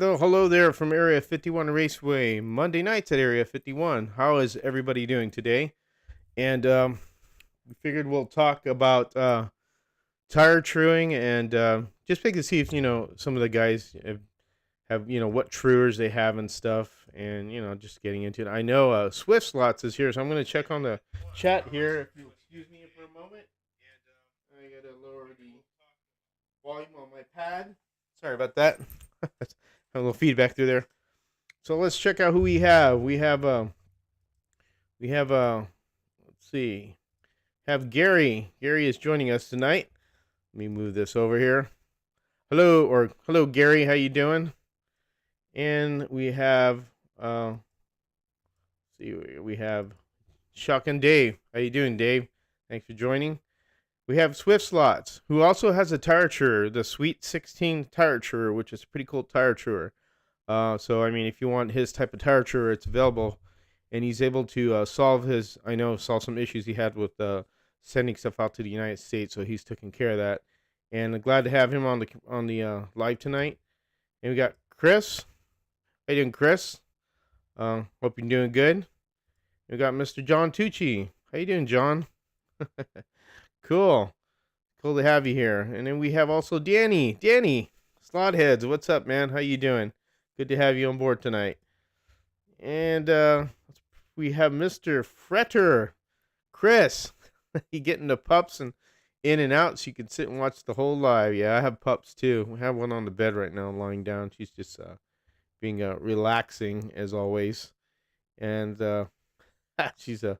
Hello there from Area 51 Raceway. Monday nights at Area 51. How is everybody doing today? And we figured we'll talk about tire truing and just to see if some of the guys have what truers they have and stuff, and just getting into it. I know Swift Slots is here, so I'm going to check on the chat here. If you excuse me for a moment, and I gotta lower the volume on my pad. Sorry about that. A little feedback through there. So let's check out who we have. We have let's see. Have Gary. Gary is joining us tonight. Let me move this over here. Hello Gary, how you doing? And we have we have Shotgun Dave. How you doing, Dave? Thanks for joining. We have Swift Slots, who also has a tire truer, the Sweet 16 tire truer, which is a pretty cool tire truer. So I mean, if you want his type of tire truer, it's available, and he's able to solve some issues he had with sending stuff out to the United States. So he's taking care of that, and I'm glad to have him on the live tonight. And we got Chris. How you doing, Chris? Hope you're doing good. We got Mr. John Tucci. How you doing, John? Cool to have you here. And then we have also Danny Slotheads. What's up, man? How you doing? Good to have you on board tonight. And we have Mr. Fretter, Chris. You getting the pups and in and out so you can sit and watch the whole live. Yeah, I have pups too. We have one on the bed right now lying down. She's just being relaxing as always. And she's a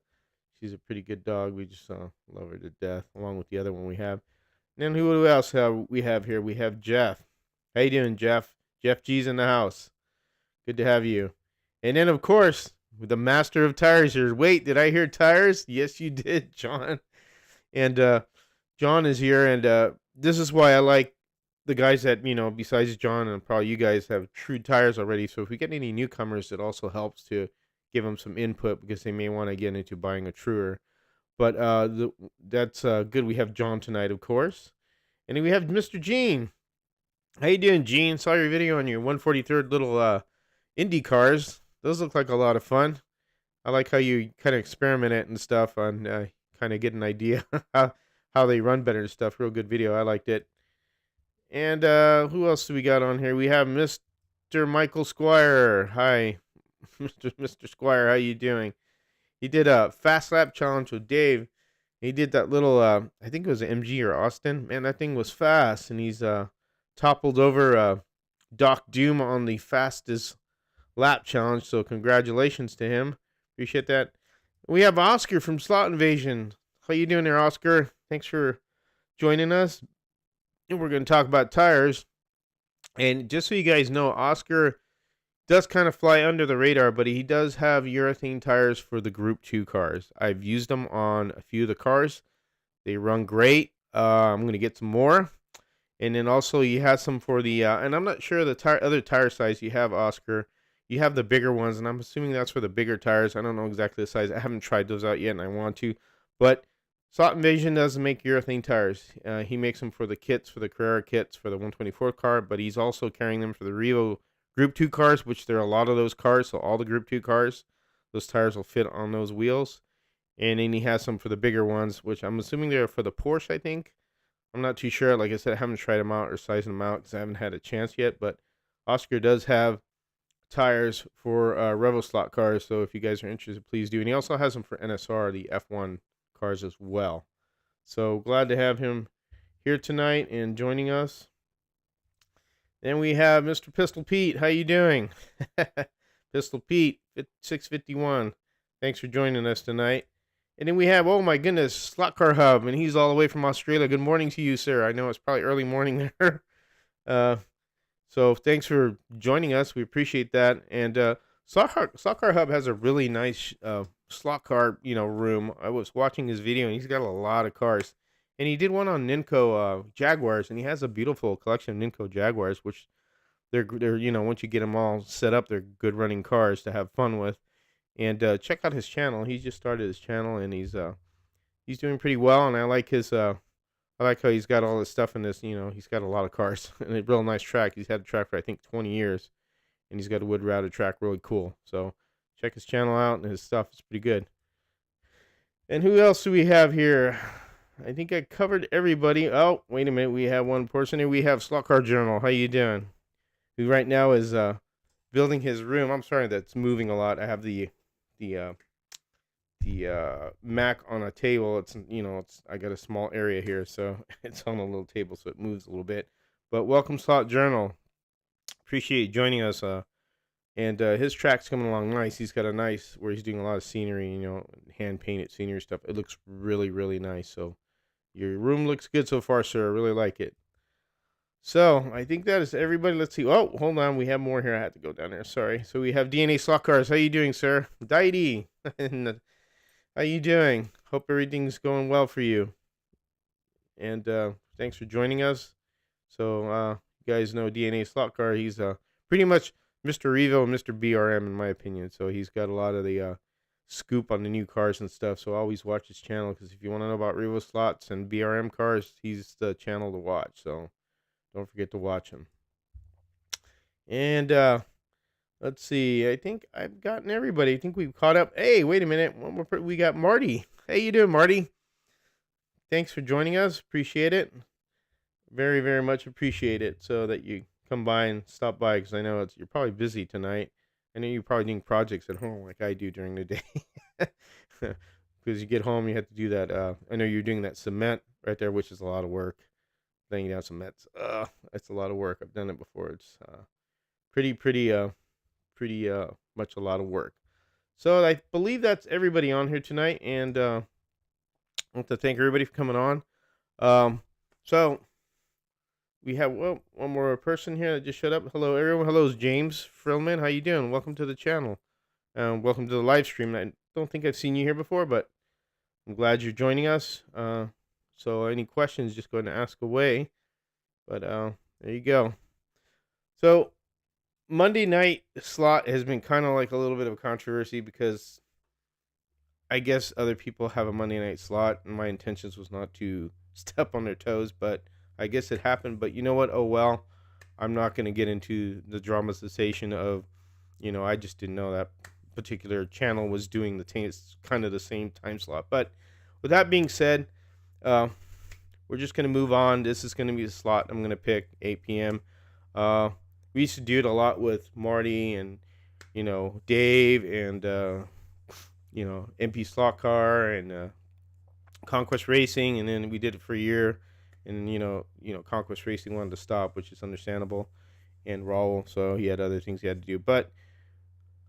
pretty good dog. We just love her to death, along with the other one we have. And then who else we have here? We have Jeff. How you doing, Jeff? Jeff G's in the house. Good to have you. And then, of course, the master of tires here. Wait, did I hear tires? Yes, you did, John. And John is here, and this is why I like the guys that, besides John and probably you guys, have true tires already. So if we get any newcomers, it also helps to give them some input because they may want to get into buying a truer. But that's good. We have John tonight, of course. And then we have Mr. Gene. How you doing, Gene? Saw your video on your 143rd little Indy cars. Those look like a lot of fun. I like how you kind of experiment it and stuff on kind of get an idea how they run better and stuff. Real good video. I liked it. And who else do we got on here? We have Mr. Michael Squire. Hi, Mr. Squire. How you doing? He did a fast lap challenge with Dave. He did that little, I think it was an MG or Austin. Man, that thing was fast. And he's toppled over Doc Doom on the fastest lap challenge. So congratulations to him. Appreciate that. We have Oscar from Slot Invasion. How you doing there, Oscar? Thanks for joining us. And we're going to talk about tires. And just so you guys know, Oscar does kind of fly under the radar, but he does have urethane tires for the Group 2 cars. I've used them on a few of the cars. They run great. I'm going to get some more. And then also he has some for the, and I'm not sure the other tire size you have, Oscar. You have the bigger ones, and I'm assuming that's for the bigger tires. I don't know exactly the size. I haven't tried those out yet, and I want to. But Slot Invasion doesn't make urethane tires. He makes them for the kits, for the Carrera kits, for the 124 car, but he's also carrying them for the Revo Group 2 cars, which there are a lot of those cars, so all the Group 2 cars, those tires will fit on those wheels. And then he has some for the bigger ones, which I'm assuming they're for the Porsche, I think. I'm not too sure. Like I said, I haven't tried them out or sized them out because I haven't had a chance yet. But Oscar does have tires for Revo slot cars, so if you guys are interested, please do. And he also has them for NSR, the F1 cars as well. So glad to have him here tonight and joining us. Then we have Mr. Pistol Pete. How you doing? Pistol Pete, 651. Thanks for joining us tonight. And then we have, oh my goodness, Slot Car Hub, and he's all the way from Australia. Good morning to you, sir. I know it's probably early morning there. So thanks for joining us. We appreciate that. And Slot Car Hub has a really nice slot car, room. I was watching his video, and he's got a lot of cars. And he did one on Ninco Jaguars, and he has a beautiful collection of Ninco Jaguars, which they're once you get them all set up, they're good running cars to have fun with. And check out his channel. He just started his channel, and he's doing pretty well. And I like I like how he's got all this stuff in this. He's got a lot of cars and a real nice track. He's had a track for I think 20 years, and he's got a wood routed track, really cool. So check his channel out, and his stuff is pretty good. And who else do we have here? I think I covered everybody. Oh, wait a minute, we have one person here. We have Slot Car Journal. How you doing? Who right now is building his room. I'm sorry, that's moving a lot. I have the Mac on a table. It's I got a small area here, so it's on a little table, so it moves a little bit. But welcome, Slot Journal. Appreciate you joining us. And his track's coming along nice. He's got a nice where he's doing a lot of scenery, hand painted scenery stuff. It looks really, really nice. So your room looks good so far, sir. I really like it. So I think that is everybody. Let's see. Oh, hold on. We have more here. I had to go down there. Sorry. So we have DNA Slot Cars. How you doing, sir? Daidi. How you doing? Hope everything's going well for you. And thanks for joining us. So you guys know DNA Slot Car. He's pretty much Mr. Revo and Mr. BRM in my opinion. So he's got a lot of the scoop on the new cars and stuff. So always watch his channel, because if you want to know about Revo slots and BRM cars, he's the channel to watch. So don't forget to watch him. And let's see. I think I've gotten everybody. I think we've caught up. Hey, wait a minute. We got Marty. How you doing, Marty? Thanks for joining us. Appreciate it. Very, very much appreciate it. So that you come by and stop by, because I know you're probably busy tonight. I know you're probably doing projects at home like I do during the day. Because you get home, you have to do that. I know you're doing that cement right there, which is a lot of work. Laying down cement. That's a lot of work. I've done it before. It's pretty much a lot of work. So I believe that's everybody on here tonight, and I want to thank everybody for coming on. So we have one more person here that just showed up. Hello, everyone. Hello, James Frillman. How you doing? Welcome to the channel. Welcome to the live stream. I don't think I've seen you here before, but I'm glad you're joining us. So any questions, just go ahead and ask away. But there you go. So Monday night slot has been kind of like a little bit of a controversy, because I guess other people have a Monday night slot, and my intentions was not to step on their toes, but I guess it happened. But you know what? Oh well. I'm not going to get into the dramatization of, I just didn't know that particular channel was doing kind of the same time slot. But with that being said, we're just going to move on. This is going to be the slot I'm going to pick, 8 p.m. We used to do it a lot with Marty and, Dave and, MP Slot Car and Conquest Racing. And then we did it for a year. And, Conquest Racing wanted to stop, which is understandable. And Raul, so he had other things he had to do. But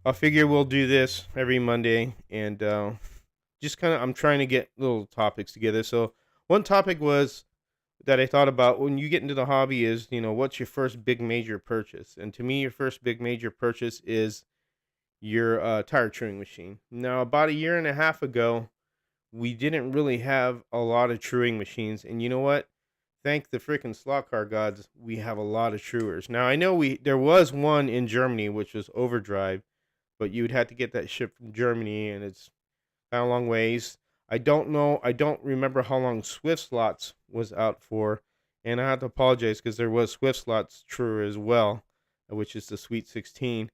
I figure we'll do this every Monday. And just kind of, I'm trying to get little topics together. So one topic was that I thought about when you get into the hobby is, what's your first big major purchase? And to me, your first big major purchase is your tire truing machine. Now, about a year and a half ago, we didn't really have a lot of truing machines. And you know what? Thank the freaking slot car gods, we have a lot of truers. Now, I know there was one in Germany, which was Overdrive, but you'd have to get that shipped from Germany, and it's kind of a long ways. I don't know. I don't remember how long Swift Slots was out for, and I have to apologize because there was Swift Slots truer as well, which is the Sweet 16,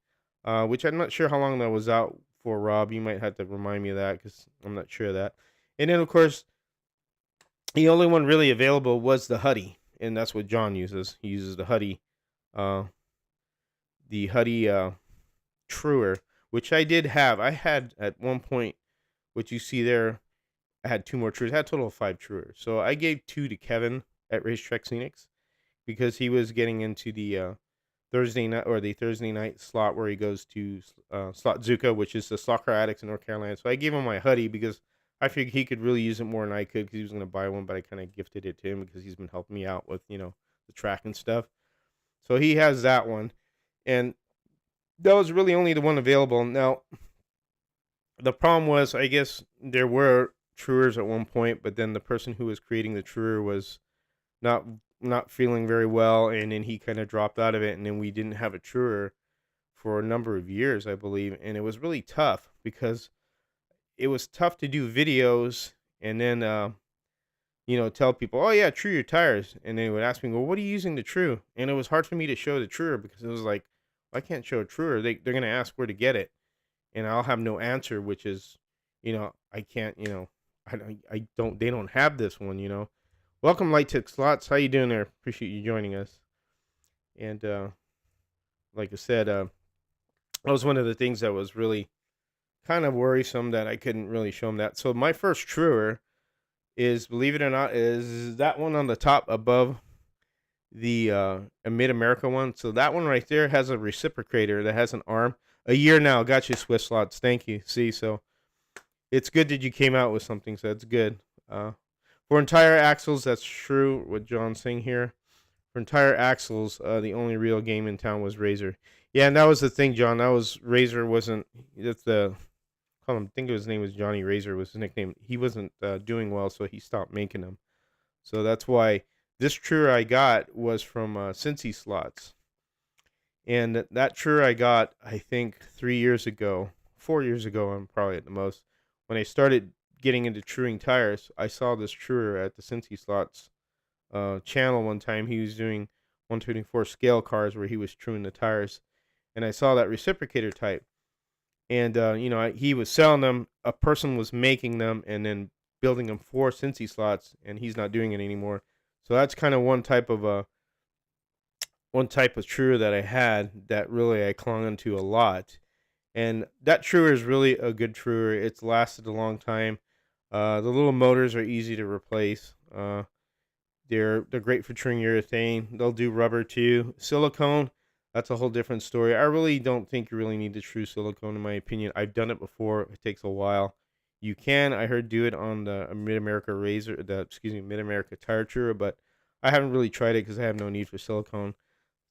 which I'm not sure how long that was out for, Rob. You might have to remind me of that, because I'm not sure of that. And then, of course, the only one really available was the Huddy, and that's what John uses. He uses the Huddy truer, which I did have. I had at one point, what you see there, I had 2 more truers. I had a total of 5 truers. So I gave 2 to Kevin at Racetrack Scenics, because he was getting into the Thursday night slot where he goes to Slot Zuka, which is the Slot Car Addicts in North Carolina. So I gave him my Huddy because I figured he could really use it more than I could, because he was going to buy one, but I kind of gifted it to him because he's been helping me out with, the track and stuff. So he has that one. And that was really only the one available. Now, the problem was, I guess there were truers at one point, but then the person who was creating the truer was not feeling very well, and then he kind of dropped out of it, and then we didn't have a truer for a number of years, I believe, and it was really tough, because it was tough to do videos and then tell people, oh yeah, true your tires, and they would ask me, well, what are you using to true? And it was hard for me to show the truer, because it was like, I can't show a truer. They're gonna ask where to get it, and I'll have no answer, which is, I can't, I don't, they don't have this one. Welcome, Light Tick Slots. How you doing there? Appreciate you joining us. And like I said, that was one of the things that was really kind of worrisome that I couldn't really show them that. So my first truer is, believe it or not, is that one on the top above the Mid America one. So that one right there has a reciprocator that has an arm. A year now. Got you, Swiss Slots. Thank you. See, so it's good that you came out with something. So that's good. For entire axles, that's true. What John's saying here. For entire axles, the only real game in town was Razor. Yeah, and that was the thing, John. That was Razor wasn't. That's the. Call him. I think his name was Johnny Razor. Was his nickname. He wasn't doing well, so he stopped making them. So that's why this truer I got was from Cincy Slots. And that truer I got, I think, 3 years ago, 4 years ago, I'm probably at the most. When I started getting into truing tires, I saw this truer at the Cincy Slots channel one time. He was doing 124 scale cars where he was truing the tires. And I saw that reciprocator type. And, he was selling them. A person was making them and then building them for Cincy Slots, and he's not doing it anymore. So that's kind of one type of truer that I had that really I clung onto a lot. And that truer is really a good truer. It's lasted a long time. The little motors are easy to replace. They're great for truing urethane. They'll do rubber too. Silicone, that's a whole different story. I really don't think you really need to true silicone, in my opinion. I've done it before. It takes a while. You can, I heard, do it on the Mid America Mid America tire truer, but I haven't really tried it because I have no need for silicone.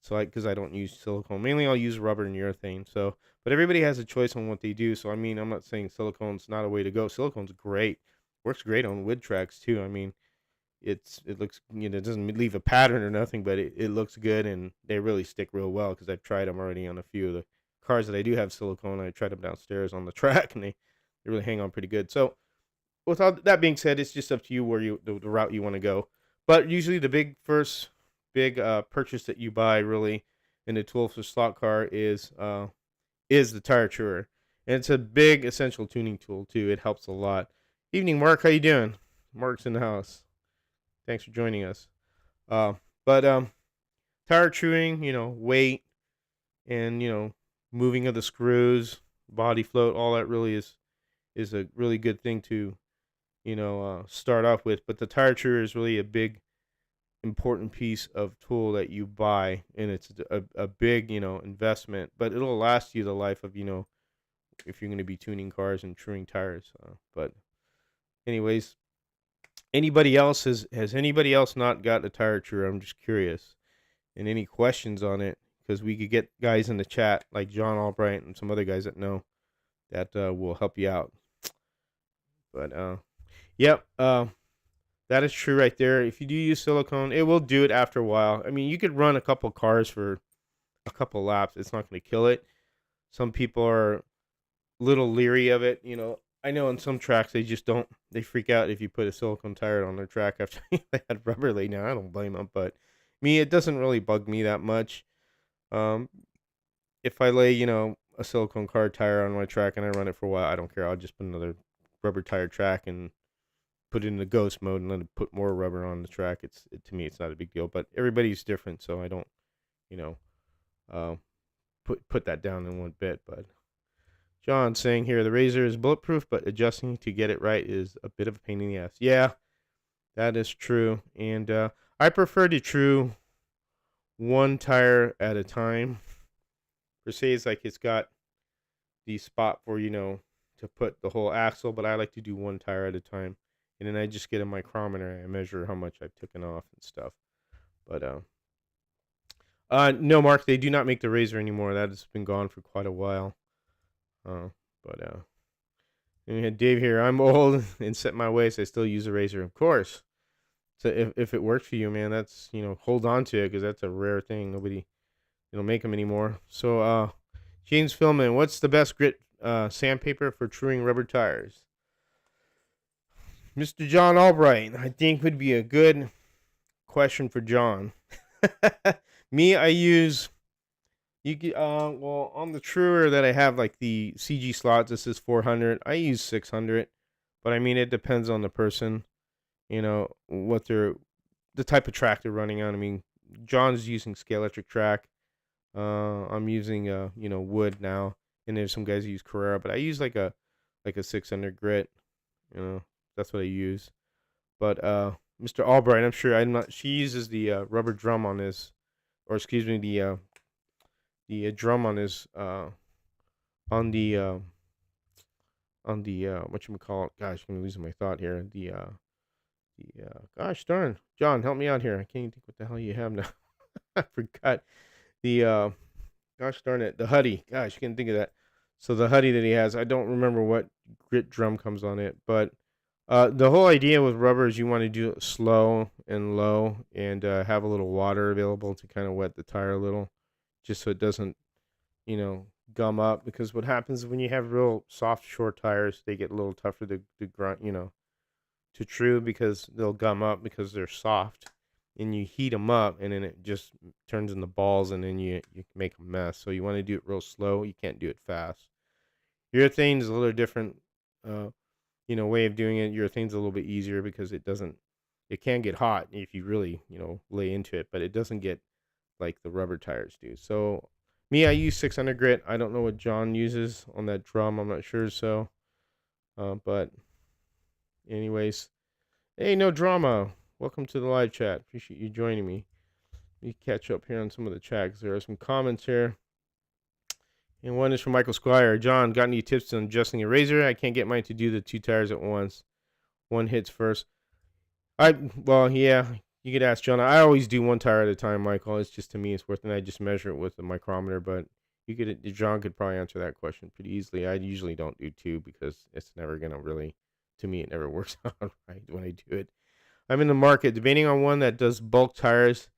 So because I don't use silicone, mainly I'll use rubber and urethane. So, but everybody has a choice on what they do. So I mean, I'm not saying silicone's not a way to go. Silicone's great, works great on wood tracks too. I mean, it looks, it doesn't leave a pattern or nothing, but it looks good, and they really stick real well because I've tried them already on a few of the cars that I do have silicone. I tried them downstairs on the track, and they really hang on pretty good. So without that being said, it's just up to you where the route you want to go. But usually the first big purchase that you buy really in a tool for slot car is the tire truer, and it's a big essential tuning tool too. It helps a lot. Evening, Mark. How you doing? Mark's in the house. Thanks for joining us. But tire truing, weight, and moving of the screws, body float, all that really is a really good thing to start off with. But the tire truer is really a big important piece of tool that you buy, and it's a big investment, but it'll last you the life of if you're going to be tuning cars and truing tires. But anyways, anybody else has anybody else not got a tire truer? I'm just curious, and any questions on it, because we could get guys in the chat like John Albright and some other guys that know that will help you out. But yep, that is true right there. If you do use silicone, it will do it after a while. I mean, you could run a couple cars for a couple laps. It's not going to kill it. Some people are a little leery of it. I know on some tracks they just don't. They freak out if you put a silicone tire on their track after they had rubber laid down. I don't blame them, but me, it doesn't really bug me that much. If I lay, a silicone car tire on my track and I run it for a while, I don't care. I'll just put another rubber tire track and put it in the ghost mode and let it put more rubber on the track. To me, it's not a big deal, but everybody's different, so I don't, put that down in one bit. But John saying here, the Razor is bulletproof, but adjusting to get it right is a bit of a pain in the ass. Yeah, that is true. And I prefer to true one tire at a time. Per se, it's like it's got the spot for, to put the whole axle, but I like to do one tire at a time. And then I just get a micrometer and I measure how much I've taken off and stuff. But no, Mark, they do not make the Razor anymore. That has been gone for quite a while. But we had Dave here. I'm old and set my ways. I still use a Razor, of course. So if it works for you, man, that's hold on to it because that's a rare thing. Nobody make them anymore. So James Philman, what's the best grit sandpaper for truing rubber tires? Mr. John Albright, I think would be a good question for John. Me, I use You get well, on the truer that I have, like the CG slots, this is 400. I use 600, but I mean it depends on the person. What the type of track they're running on. I mean, John's using Scalextric track. I'm using wood now, and there's some guys who use Carrera, but I use like a 600 grit. You know, that's what I use. But Mr. Albright, I'm sure I'm not. She uses the rubber drum on his, or excuse me, the drum on his on the what you call it? Gosh, I'm losing my thought here. The gosh darn, John, help me out here. I can't even think what the hell you have now. I forgot the gosh darn it, the Huddy. Gosh, I can't think of that. So the Huddy that he has, I don't remember what grit drum comes on it, but the whole idea with rubber is you want to do it slow and low, and have a little water available to kind of wet the tire a little, just so it doesn't, gum up. Because what happens when you have real soft, short tires, they get a little tougher to grunt, to true, because they'll gum up because they're soft, and you heat them up, and then it just turns into balls, and then you make a mess. So you want to do it real slow. You can't do it fast. Urethane is a little different, uh, way of doing it. Urethane's a little bit easier because it can get hot if you really, lay into it, but it doesn't get like the rubber tires do. So me, I use 600 grit. I don't know what John uses on that drum. I'm not sure. So, but anyways, hey, no drama. Welcome to the live chat. Appreciate you joining me. Let me catch up here on some of the chat, 'cause there are some comments here. And one is from Michael Squire. John, got any tips on adjusting a razor? I can't get mine to do the two tires at once. One hits first. Well, yeah, you could ask John. I always do one tire at a time, Michael. It's just, to me, it's worth it. And I just measure it with the micrometer. But John could probably answer that question pretty easily. I usually don't do two because it's never gonna really, to me, it never works out right when I do it. I'm in the market debating on one that does bulk tires,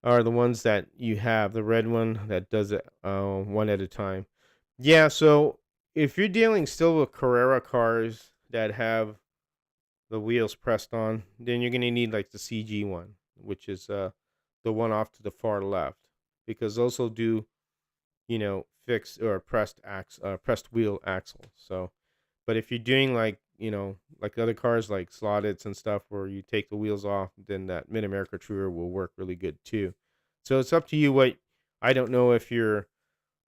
are the ones that you have. The red one that does it one at a time. Yeah, so if you're dealing still with Carrera cars that have the wheels pressed on, then you're gonna need like the CG one, which is the one off to the far left, because those will do, fixed or pressed wheel axle. So, but if you're doing like, like other cars like Slotteds and stuff where you take the wheels off, then that Mid America Truer will work really good too. So it's up to you. What I don't know if you're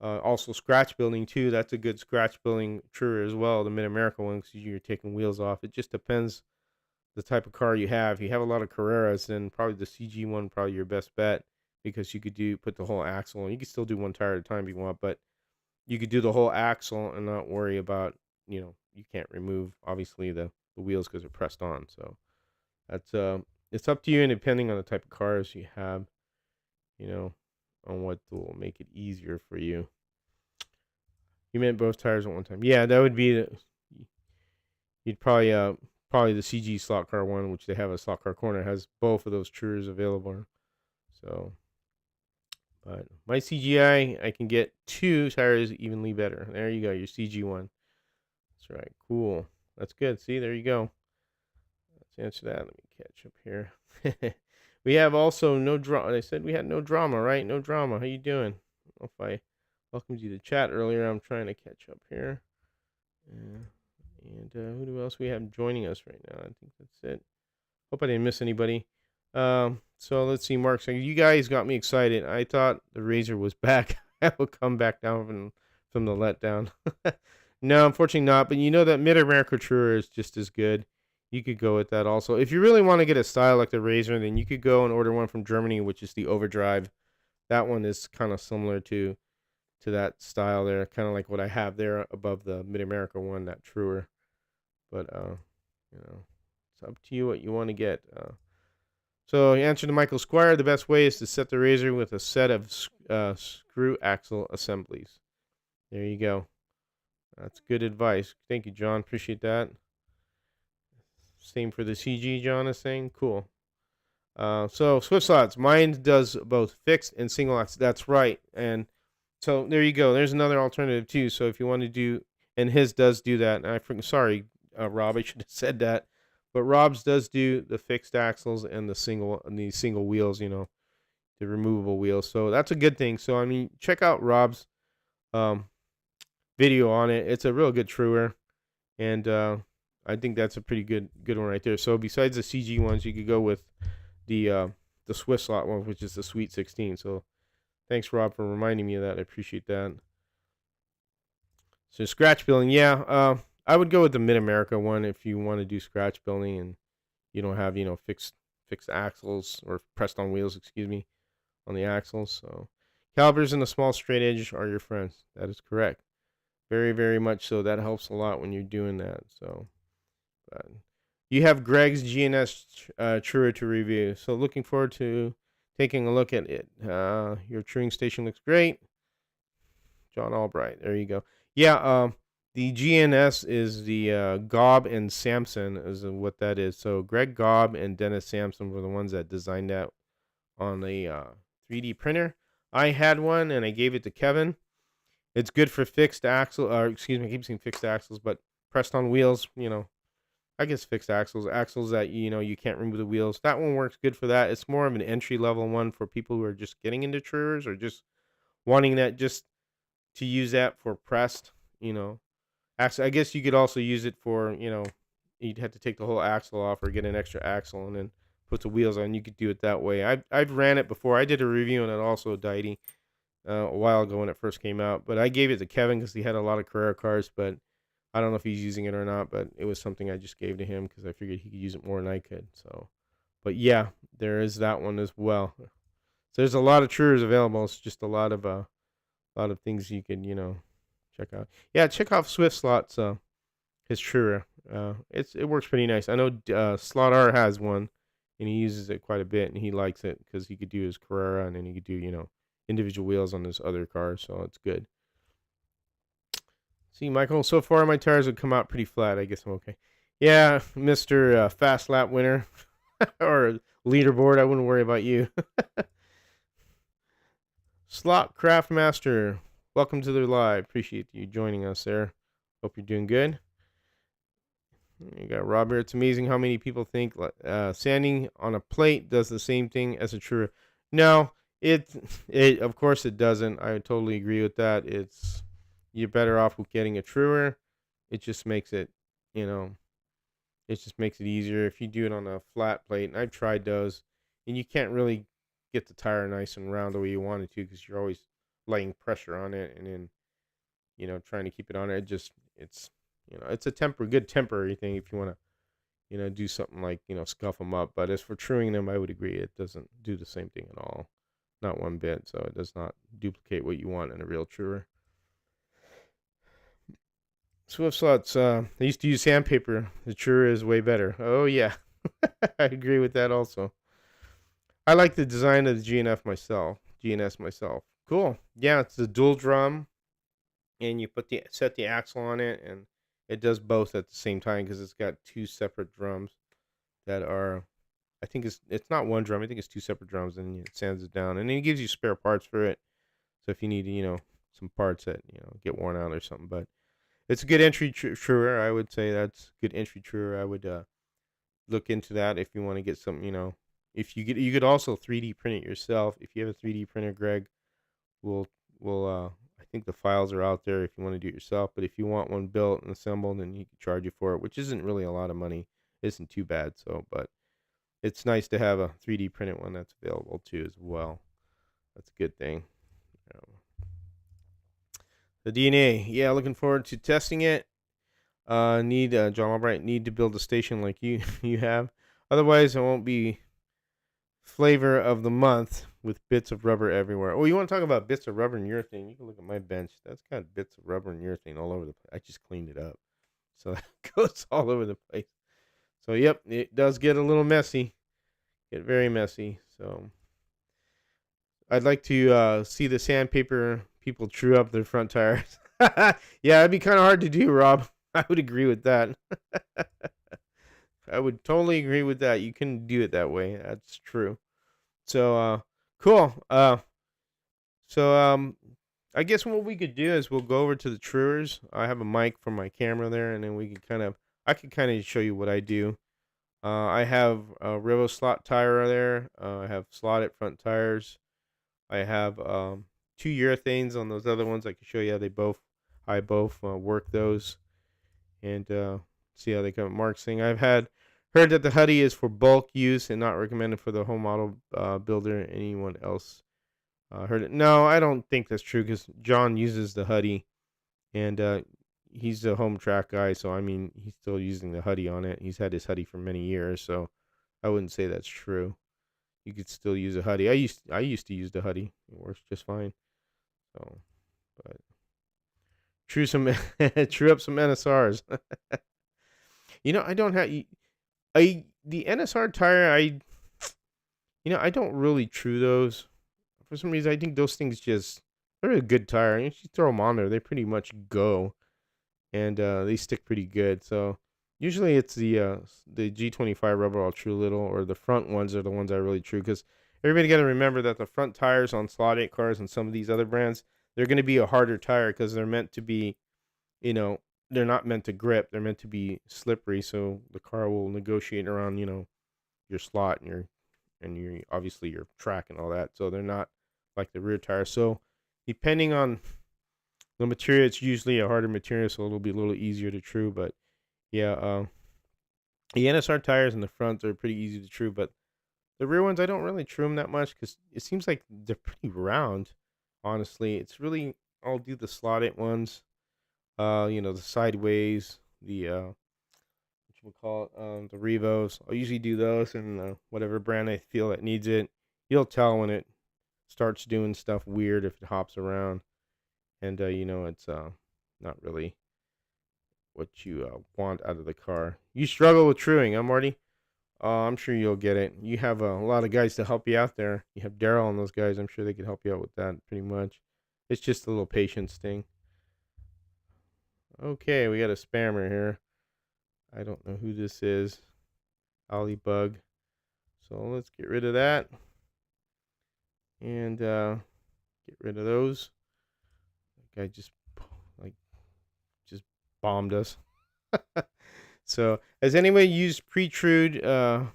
also scratch building too. That's a good scratch building Truer as well. The Mid America one, because you're taking wheels off. It just depends the type of car you have. If you have a lot of Carreras, then probably the CG one probably your best bet, because you could put the whole axle, and you can still do one tire at a time if you want, but you could do the whole axle and not worry about, you can't remove obviously the wheels because they're pressed on. So that's it's up to you, and depending on the type of cars you have, you know, on what will make it easier for you. You meant both tires at one time. Yeah, that would be you'd probably the CG slot car one, which they have a slot car corner, has both of those truers available. So, but my CGI, I can get two tires evenly better. There you go, your CG one. That's right. Cool. That's good. See, there you go. Let's answer that. Let me catch up here. We have also no drama. I said we had no drama, right? No drama. How you doing? I don't know if I welcomed you to chat earlier. I'm trying to catch up here. And who else we have joining us right now? I think that's it. Hope I didn't miss anybody. So let's see. Mark saying, you guys got me excited. I thought the Razor was back. I will come back down from the letdown. No, unfortunately not. But you know that Mid America Truer is just as good. You could go with that also. If you really want to get a style like the Razor, then you could go and order one from Germany, which is the Overdrive. That one is kind of similar to that style there, kind of like what I have there above the Mid America one, that Truer. But it's up to you what you want to get. So, answer to Michael Squire, the best way is to set the Razor with a set of screw axle assemblies. There you go. That's good advice. Thank you, John. Appreciate that. Same for the CG, John is saying. Cool. So, Swift slots. Mine does both fixed and single axle. That's right. And so, there you go. There's another alternative, too. So, if you want to do, and his does do that. And sorry, Rob, I should have said that. But Rob's does do the fixed axles and the single wheels, the removable wheels. So that's a good thing. So I mean, check out Rob's um, video on it. It's a real good truer, and I think that's a pretty good one right there. So besides the CG ones, you could go with the Swift slot one, which is the Sweet 16. So thanks, Rob, for reminding me of that. I appreciate that. So scratch building, yeah, I would go with the Mid America one if you want to do scratch building and you don't have fixed axles or pressed on wheels, excuse me, on the axles. So calipers and a small straight edge are your friends. That is correct. Very, very much so. That helps a lot when you're doing that. So, but you have Greg's GNS truer to review. So looking forward to taking a look at it. Your truing station looks great. John Albright. There you go. Yeah. The GNS is the Gobb and Sampson is what that is. So Greg Gobb and Dennis Sampson were the ones that designed that on the 3D printer. I had one and I gave it to Kevin. It's good for fixed axle, or excuse me, I keep saying fixed axles, but pressed on wheels, I guess fixed axles that, you can't remove the wheels. That one works good for that. It's more of an entry level one for people who are just getting into truers or just wanting that just to use that for pressed, axle. I guess you could also use it for, you'd have to take the whole axle off or get an extra axle and then put the wheels on. You could do it that way. I've ran it before. I did a review on it also, Deity, a while ago when it first came out. But I gave it to Kevin because he had a lot of Carrera cars, but I don't know if he's using it or not. But it was something I just gave to him because I figured he could use it more than I could. So, but yeah, there is that one as well. So there's a lot of truers available. It's just a lot of things you can check out. Yeah, check out Swift Slots. His truer. It works pretty nice. I know Slot R has one, and he uses it quite a bit, and he likes it because he could do his Carrera, and then he could do individual wheels on his other cars, so it's good. See, Michael, so far my tires have come out pretty flat. I guess I'm okay. Yeah, Mr. Fast Lap winner or leaderboard. I wouldn't worry about you. Slot Craftmaster, welcome to the live. Appreciate you joining us there. Hope you're doing good. You got Robert. It's amazing how many people think sanding on a plate does the same thing as a truer. No, it of course it doesn't. I totally agree with that. You're better off with getting a truer. It just makes it, easier if you do it on a flat plate. And I've tried those, and you can't really get the tire nice and round the way you want it to because you're always laying pressure on it and then, trying to keep it on it. It's a good temporary thing if you want to, do something like, scuff them up. But as for truing them, I would agree it doesn't do the same thing at all. Not one bit. So it does not duplicate what you want in a real truer. Swift Slots, I used to use sandpaper. The truer is way better. Oh, yeah. I agree with that also. I like the design of the GNS myself. Cool. Yeah, it's a dual drum, and you set the axle on it, and it does both at the same time because it's got two separate drums that are, I think it's not one drum. I think it's two separate drums, and it sands it down, and then it gives you spare parts for it. So if you need, some parts that get worn out or something, but it's a good entry truer. I would say that's good entry truer. I would look into that if you want to get some, if you could also 3D print it yourself. If you have a 3D printer, Greg, we'll I think the files are out there if you want to do it yourself. But if you want one built and assembled, then he can charge you for it, which isn't really a lot of money. It isn't too bad. So, but it's nice to have a 3D printed one that's available too as well. That's a good thing. The DNA, yeah, looking forward to testing it. John Albright, need to build a station like you have. Otherwise, it won't be flavor of the month with bits of rubber everywhere. Oh, you want to talk about bits of rubber and urethane? You can look at my bench. That's got bits of rubber and urethane all over the place. I just cleaned it up. So it goes all over the place. So, yep, it does get a little messy. Get very messy. So, I'd like to see the sandpaper people true up their front tires. Yeah, it'd be kind of hard to do, Rob. I would agree with that. I would totally agree with that. You can do it that way. That's true. So, cool. I guess what we could do is we'll go over to the truers. I have a mic for my camera there, and then I could kind of show you what I do. I have a Revo slot tire there. I have slotted front tires. I have 2 urethanes on those other ones. I can show you how I both work those and see how they come. Mark's saying heard that the Huddy is for bulk use and not recommended for the home model builder. Anyone else heard it? No, I don't think that's true because John uses the Huddy and he's a home track guy. So I mean, he's still using the Huddy on it. He's had his Huddy for many years, so I wouldn't say that's true. You could still use a Huddy. I used to use the Huddy. It works just fine. So, but true true up some NSRs. I don't have the NSR tire. I don't really true those. For some reason, I think those things they're a good tire. You throw them on there, they pretty much go, and they stick pretty good. So usually it's the G25 rubber I'll true little, or the front ones are the ones I really true because everybody got to remember that the front tires on Slot 8 cars and some of these other brands, they're going to be a harder tire because they're meant to be, they're not meant to grip. They're meant to be slippery, so the car will negotiate around, your slot and your obviously your track and all that. So they're not like the rear tire. So depending on the material, it's usually a harder material, so it'll be a little easier to true. But yeah, the NSR tires in the front are pretty easy to true, but the rear ones I don't really true them that much because it seems like they're pretty round. Honestly, it's really I'll do the Slot 8 ones. The sideways, the the Revos. I'll usually do those and whatever brand I feel that needs it. You'll tell when it starts doing stuff weird if it hops around, and it's not really what you want out of the car. You struggle with truing, huh, Marty? I'm sure you'll get it. You have a lot of guys to help you out there. You have Daryl and those guys. I'm sure they could help you out with that pretty much. It's just a little patience thing. Okay, we got a spammer here. I don't know who this is. Bug. So let's get rid of that. And get rid of those. That guy just bombed us. So, has anybody used pre-trued for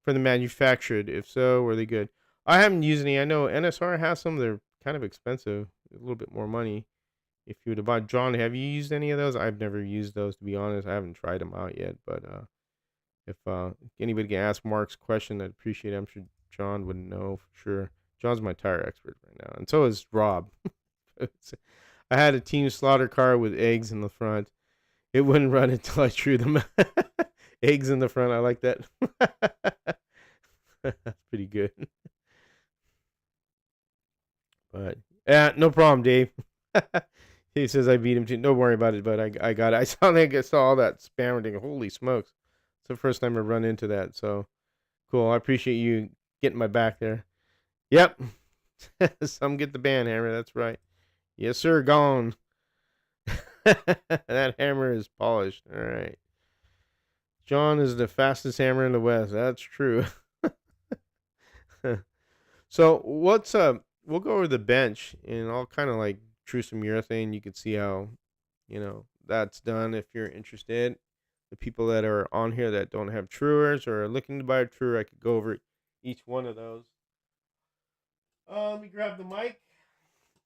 the manufactured? If so, were they good? I haven't used any. I know NSR has some. They're kind of expensive. A little bit more money. If you would have bought. John, have you used any of those? I've never used those, to be honest. I haven't tried them out yet. But if anybody can ask Mark's question, I'd appreciate it. I'm sure John would know for sure. John's my tire expert right now. And so is Rob. I had a Team Slaughter car with eggs in the front. It wouldn't run until I true them. Eggs in the front. I like that. That's pretty good. But no problem, Dave. He says I beat him too. Don't worry about it, but I got it. I saw all that spammer thing. Holy smokes. It's the first time I've run into that. So cool. I appreciate you getting my back there. Yep. Some get the band hammer. That's right. Yes, sir. Gone. That hammer is polished. All right. John is the fastest hammer in the West. That's true. So we'll go over the bench and I'll kind of like true some urethane. You can see how, that's done if you're interested. The people that are on here that don't have truers or are looking to buy a truer, I could go over each one of those. Let me grab the mic.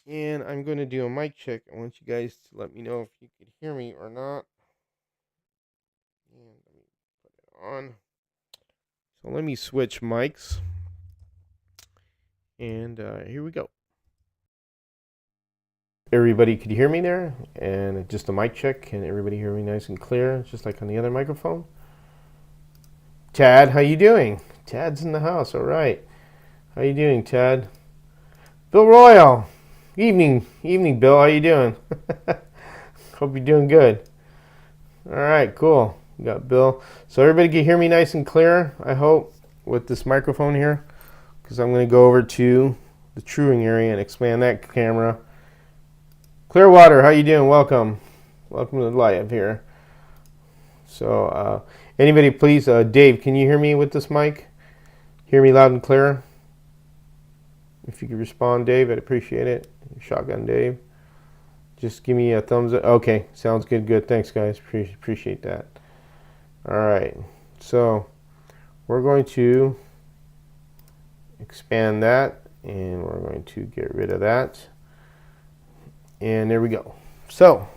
And I'm going to do a mic check. I want you guys to let me know if you could hear me or not. And let me put it on. So let me switch mics. And here we go. Everybody could hear me there? And just a mic check. Can everybody hear me nice and clear? Just like on the other microphone. Tad, how you doing? Tad's in the house. All right. How you doing, Tad? Bill Royal. Evening, Bill. How you doing? Hope you're doing good. All right, cool. We got Bill. So everybody can hear me nice and clear, I hope, with this microphone here, because I'm going to go over to the truing area and expand that camera. Clearwater, how you doing? Welcome to the live here. So anybody, please, Dave, can you hear me with this mic? Hear me loud and clear? If you could respond, Dave, I'd appreciate it. Shotgun Dave. Just give me a thumbs up. Okay, sounds good. Good. Thanks, guys. Appreciate that. All right. So we're going to expand that And we're going to get rid of that. And there we go. So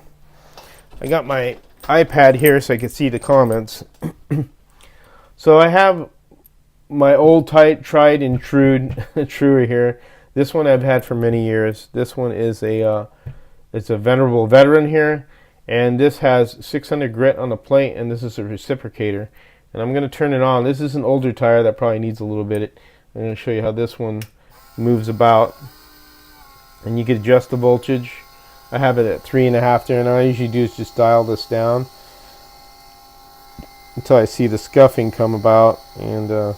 I got my iPad here so I can see the comments. So I have my old tried and true truer here. This one I've had for many years. This one is it's a venerable veteran here, and this has 600 grit on the plate, and this is a reciprocator. And I'm going to turn it on. This is an older tire that probably needs a little bit. I'm going to show you how this one moves about, and you can adjust the voltage. I have it at 3.5 there, and all I usually do is just dial this down until I see the scuffing come about. And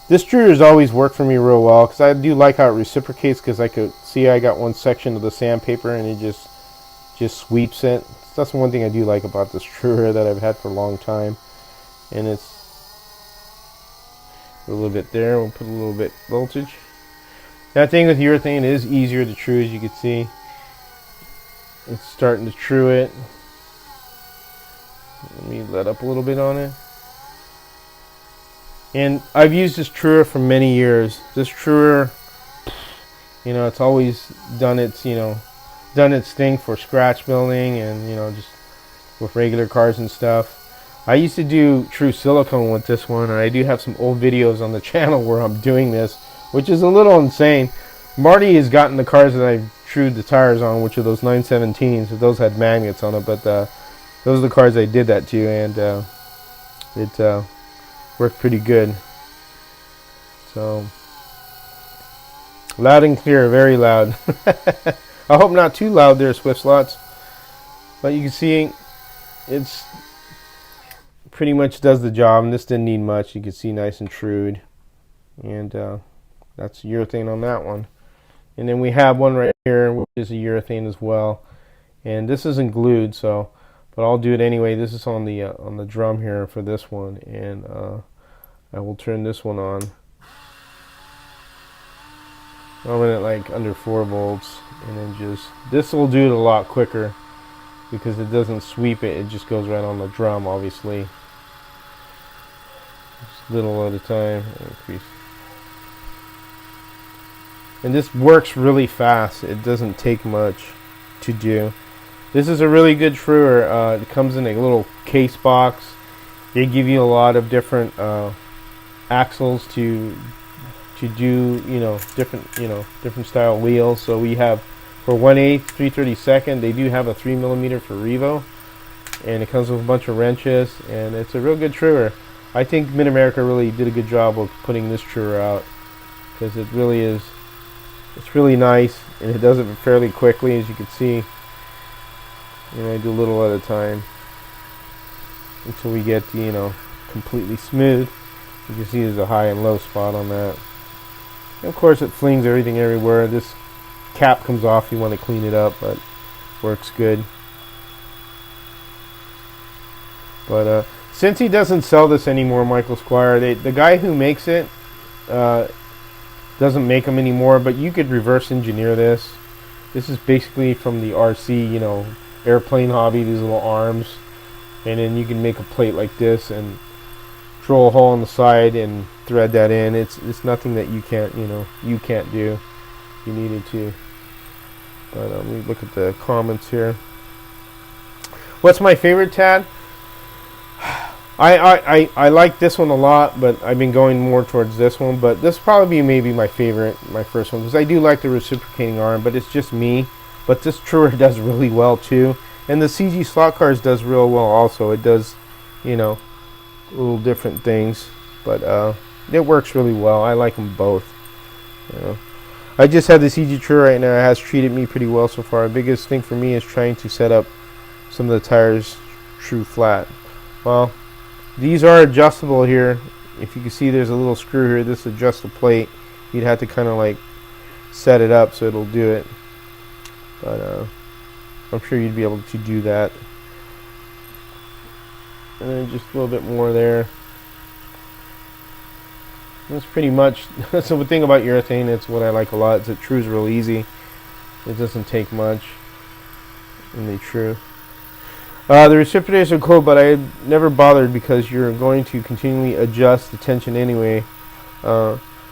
this truer has always worked for me real well, because I do like how it reciprocates, because I could see I got one section of the sandpaper and it just sweeps it. So that's one thing I do like about this truer that I've had for a long time. And it's a little bit there. We'll put a little bit voltage. That thing with urethane is easier to true, as you can see. It's starting to true it. Let me let up a little bit on it. And I've used this truer for many years. This truer, you know, it's always done its thing for scratch building and, you know, just with regular cars and stuff. I used to do true silicone with this one, and I do have some old videos on the channel where I'm doing this, which is a little insane. Marty has gotten the cars that I've trued the tires on, which are those 917s. Those had magnets on it, but those are the cars I did that to, and it worked pretty good. So loud and clear, very loud. I hope not too loud there, Swift Slots. But you can see it's pretty much does the job, and this didn't need much. You can see nice and trued, and that's urethane on that one. And then we have one right here, which is a urethane as well, and this isn't glued, so but I'll do it anyway. This is on the drum here for this one, and I will turn this one on. I'll run it like under 4 volts, and then just this will do it a lot quicker because it doesn't sweep it. It just goes right on the drum, obviously. Just little at a time. Increase. And this works really fast. It doesn't take much to do. This is a really good truer. It comes in a little case box. They give you a lot of different axles to do, different style wheels. So we have for 1/8, 3/32. They do have a 3mm for Revo, and it comes with a bunch of wrenches, and it's a real good truer. I think Mid-America really did a good job of putting this truer out, because it really is. It's really nice, and it does it fairly quickly, as you can see. And I do a little at a time until we get completely smooth. You can see there's a high and low spot on that. And of course, it flings everything everywhere. This cap comes off if you want to clean it up, but works good. But since he doesn't sell this anymore, Michael Squire, the guy who makes it doesn't make them anymore, but you could reverse engineer this. This is basically from the RC, airplane hobby, these little arms. And then you can make a plate like this and drill a hole on the side and thread that in. It's nothing that you can't do if you needed to. But let me look at the comments here. What's my favorite Tad? I like this one a lot, but I've been going more towards this one. But this probably maybe my favorite, my first one, because I do like the reciprocating arm, but it's just me. But this truer does really well too, and the CG slot cars does real well also. It does, little different things, but it works really well. I like them both. I just have the CG truer right now. It has treated me pretty well so far. The biggest thing for me is trying to set up some of the tires true flat. Well, these are adjustable here. If you can see, there's a little screw here. This adjusts the plate. You'd have to kind of like set it up so it'll do it. But I'm sure you'd be able to do that. And then just a little bit more there. That's pretty much. So the thing about urethane, it's what I like a lot. Is it trues real easy. It doesn't take much, and they true. The reciprocators are cool, but I never bothered because you're going to continually adjust the tension anyway.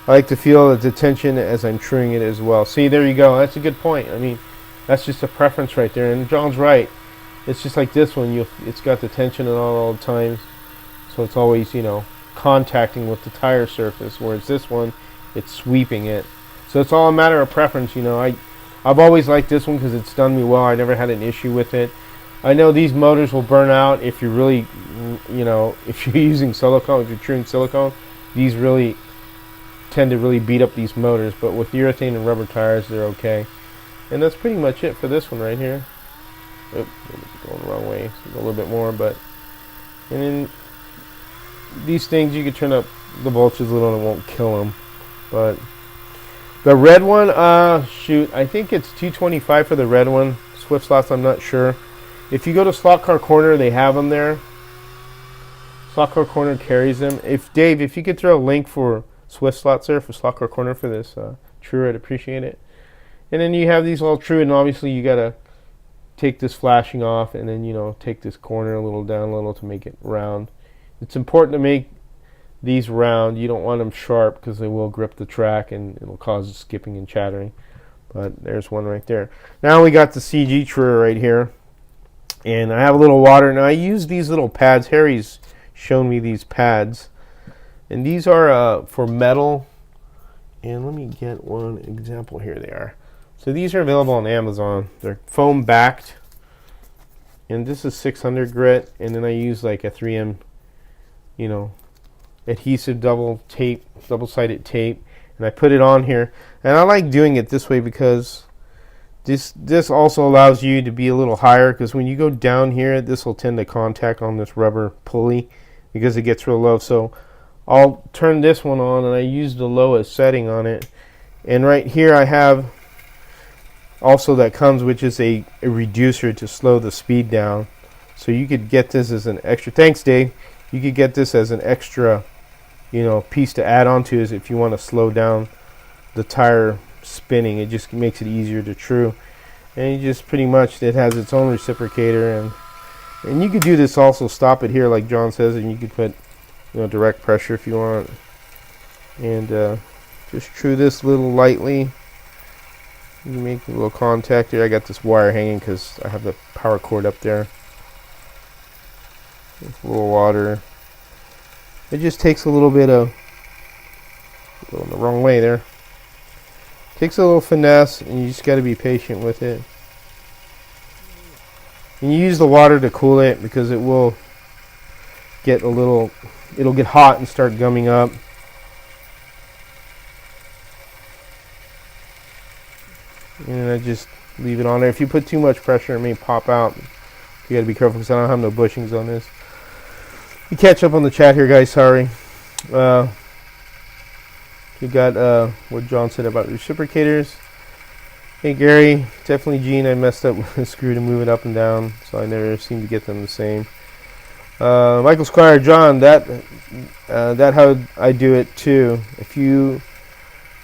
I like to feel the tension as I'm truing it as well. See, there you go. That's a good point. I mean, that's just a preference right there. And John's right. It's just like this one. It's got the tension on all the times. So it's always, contacting with the tire surface. Whereas this one, it's sweeping it. So it's all a matter of preference. I've always liked this one because it's done me well. I never had an issue with it. I know these motors will burn out if you're really, if you're using silicone, if you're truing silicone. These really tend to really beat up these motors, but with urethane and rubber tires, they're okay. And that's pretty much it for this one right here. Oops, going the wrong way. So a little bit more, but and then these things you can turn up the voltage a little and it won't kill them. But the red one, shoot, I think it's 225 for the red one. Swift slots, I'm not sure. If you go to Slot Car Corner, they have them there. Slot Car Corner carries them. Dave, if you could throw a link for Swift slots there for Slot Car Corner for this true, I'd appreciate it. And then you have these all true, and obviously you gotta take this flashing off, and then take this corner a little down a little to make it round. It's important to make these round. You don't want them sharp because they will grip the track and it'll cause skipping and chattering. But there's one right there. Now we got the CG truer right here. And I have a little water. Now I use these little pads. Harry's shown me these pads. And these are for metal. And let me get one example. Here they are. So these are available on Amazon. They're foam backed. And this is 600 grit. And then I use like a 3M, adhesive double-sided tape. And I put it on here. And I like doing it this way because this also allows you to be a little higher, because when you go down here, this will tend to contact on this rubber pulley because it gets real low. So I'll turn this one on, and I use the lowest setting on it. And right here I have also that comes, which is a reducer to slow the speed down. So you could get this as an extra. Thanks, Dave. You could get this as an extra, piece to add on to, is if you want to slow down the tire spinning. It just makes it easier to true. And you just pretty much, it has its own reciprocator, and you could do this also, stop it here like John says, and you could put direct pressure if you want, and just true this little lightly. You make a little contact here. I got this wire hanging because I have the power cord up there. With a little water. It just takes a little bit of, going the wrong way there. Takes a little finesse, and you just got to be patient with it. And you use the water to cool it because it will get it'll get hot and start gumming up. And I just leave it on there. If you put too much pressure, it may pop out. You got to be careful because I don't have no bushings on this. You catch up on the chat here, guys. Sorry. You got what John said about reciprocators. Hey Gary, definitely Gene. I messed up with the screw to move it up and down, so I never seem to get them the same. Michael Squire, John, that how I do it too. A few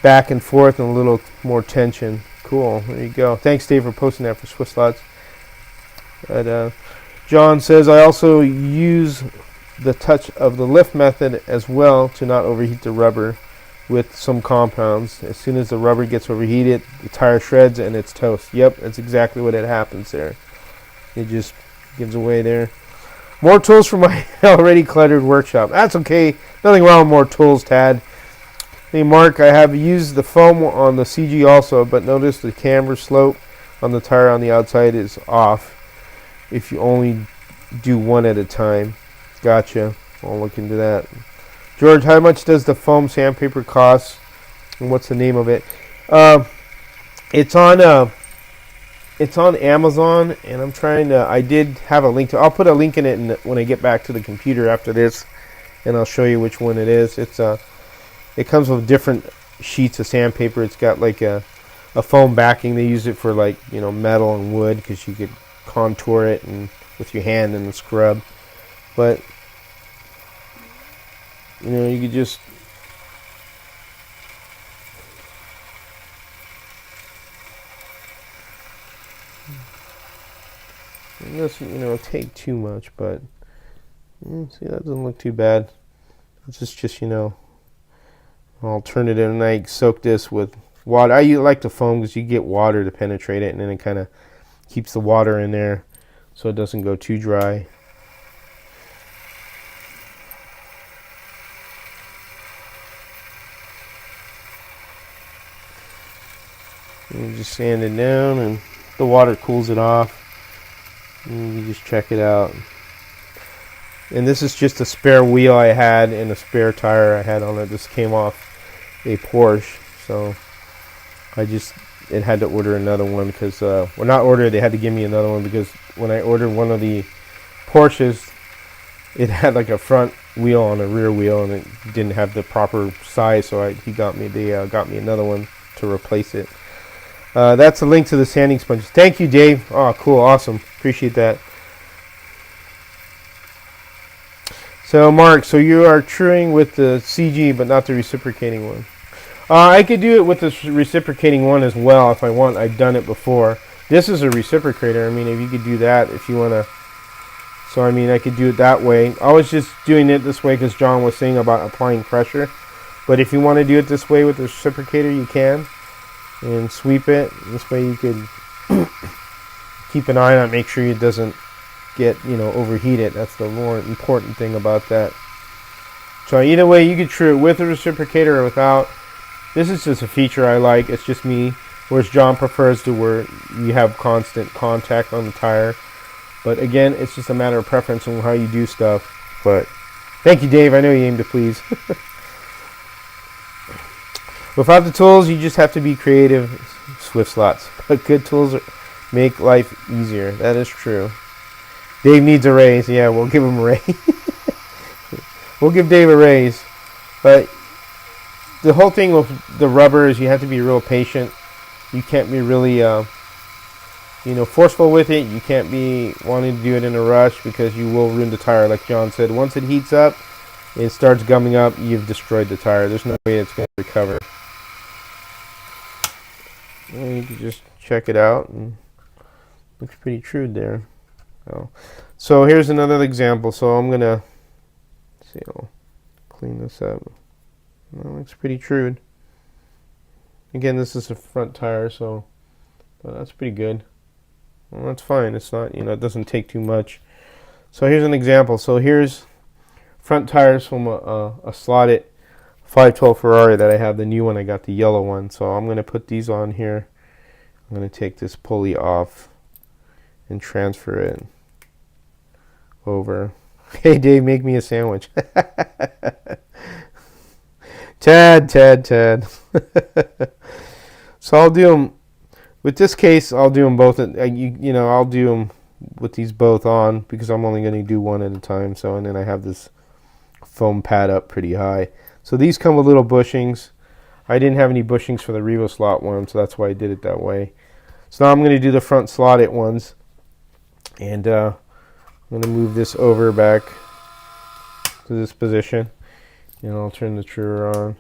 back and forth and a little more tension. Cool. There you go. Thanks, Dave, for posting that for Swiss Slots. John says I also use the touch of the lift method as well to not overheat the rubber with some compounds. As soon as the rubber gets overheated, the tire shreds and it's toast. Yep, that's exactly what it happens there. It just gives away there. More tools for my already cluttered workshop. That's okay. Nothing wrong with more tools, Tad. Hey Mark, I have used the foam on the CG also, but notice the camber slope on the tire on the outside is off if you only do one at a time. Gotcha. I'll look into that. George, how much does the foam sandpaper cost, and what's the name of it? It's on Amazon, and I'm trying to. I did have a link to. I'll put a link in it when I get back to the computer after this, and I'll show you which one it is. It comes with different sheets of sandpaper. It's got like a foam backing. They use it for like metal and wood because you could contour it and with your hand and scrub, but. You could just it doesn't take too much, but see, that doesn't look too bad. It's just I'll turn it in and I soak this with water. I like the foam because you get water to penetrate it, and then it kind of keeps the water in there so it doesn't go too dry. And you just sand it down and the water cools it off. And you just check it out. And this is just a spare wheel I had and a spare tire I had on it. This came off a Porsche, so it had to order another one because, well, not order, they had to give me another one because when I ordered one of the Porsches, it had like a front wheel and a rear wheel, and it didn't have the proper size, so they got me another one to replace it. That's a link to the sanding sponges. Thank you, Dave. Oh, cool, awesome, appreciate that. So, Mark, so you are truing with the CG, but not the reciprocating one. I could do it with the reciprocating one as well if I want. I've done it before. This is a reciprocator. I mean, if you could do that if you want to. So, I mean, I could do it that way. I was just doing it this way because John was saying about applying pressure. But if you want to do it this way with the reciprocator, you can. And sweep it. This way you could keep an eye on it, make sure it doesn't get, overheat it. That's the more important thing about that. So either way, you could true it with a reciprocator or without. This is just a feature I like. It's just me. Whereas John prefers to where you have constant contact on the tire. But again, it's just a matter of preference on how you do stuff. But thank you, Dave. I know you aim to please. Without the tools, you just have to be creative. Swift slots. But good tools make life easier. That is true. Dave needs a raise. Yeah, we'll give him a raise. We'll give Dave a raise. But the whole thing with the rubber is you have to be real patient. You can't be really, forceful with it. You can't be wanting to do it in a rush because you will ruin the tire. Like John said, once it heats up and starts gumming up, you've destroyed the tire. There's no way it's going to recover. And you can just check it out, and looks pretty true there. So here's another example. So I'm gonna see. I'll clean this up. That looks pretty true. Again, this is a front tire, so that's pretty good. Well, that's fine. It's not, it doesn't take too much. So here's an example. So here's front tires from a slotted 512 Ferrari that I have. The new one, I got the yellow one. So I'm gonna put these on here. I'm gonna take this pulley off and transfer it over. Hey, Dave, make me a sandwich. Tad. So I'll do them, with this case, I'll do them both. I'll do them with these both on because I'm only going to do one at a time. So, and then I have this foam pad up pretty high. So these come with little bushings. I didn't have any bushings for the Revo slot one, so that's why I did it that way. So now I'm going to do the front slotted ones. And I'm going to move this over back to this position. And I'll turn the truer on.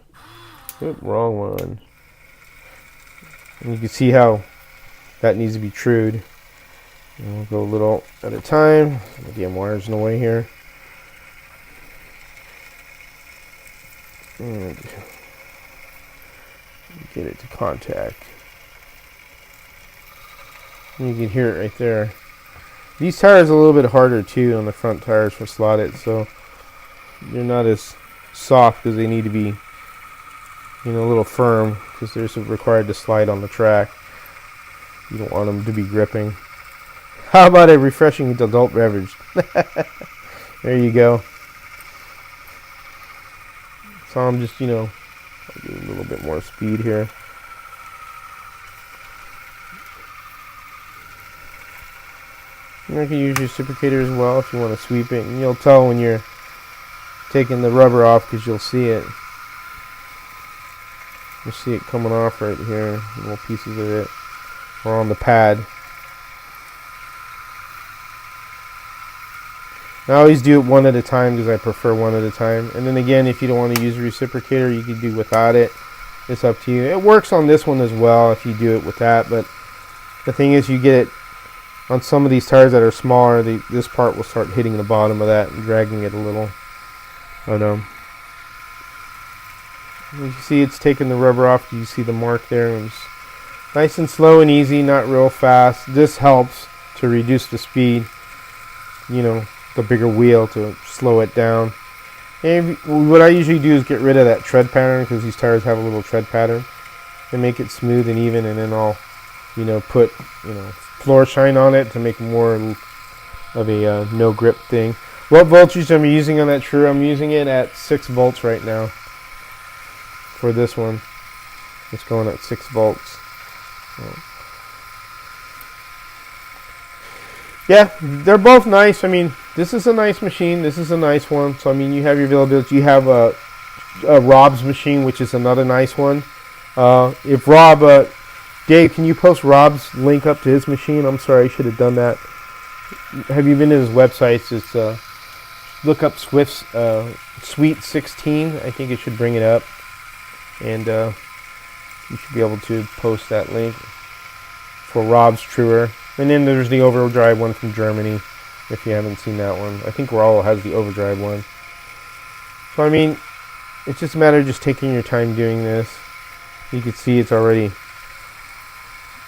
Oop, wrong one. And you can see how that needs to be trued. And we'll go a little at a time. Again, wires in the way here. And get it to contact. And you can hear it right there. These tires are a little bit harder too on the front tires for slotted, so they're not as soft because they need to be, a little firm because they're required to slide on the track. You don't want them to be gripping. How about a refreshing adult beverage? There you go. So I'm just, I'll do a little bit more speed here. And I can use your reciprocator as well if you want to sweep it. And you'll tell when you're taking the rubber off because you'll see it. You'll see it coming off right here. Little pieces of it. Or on the pad. I always do it one at a time because I prefer one at a time. And then again, if you don't want to use a reciprocator, you can do without it. It's up to you. It works on this one as well if you do it with that. But the thing is, you get it on some of these tires that are smaller. This part will start hitting the bottom of that and dragging it a little. But You see it's taking the rubber off. You see the mark there. It's nice and slow and easy, not real fast. This helps to reduce the speed. You know, the bigger wheel to slow it down. And what I usually do is get rid of that tread pattern, because these tires have a little tread pattern, and make it smooth and even, and then I'll, you know, put, you know, floor shine on it to make more of a no grip thing. What voltage I'm using on that true? I'm using it at 6 volts right now. For this one, it's going at 6 volts. Yeah, they're both nice. I mean, this is a nice machine. This is a nice one. So I mean, you have your availability. You have a Rob's machine, which is another nice one. If Rob, Dave, can you post Rob's link up to his machine? I'm sorry, I should have done that. Have you been to his websites? It's look up Swift's Sweet 16. I think it should bring it up, and you should be able to post that link for Rob's Truer. And then there's the overdrive one from Germany, if you haven't seen that one. I think Raul has the overdrive one. So I mean, it's just a matter of just taking your time doing this. You can see it's already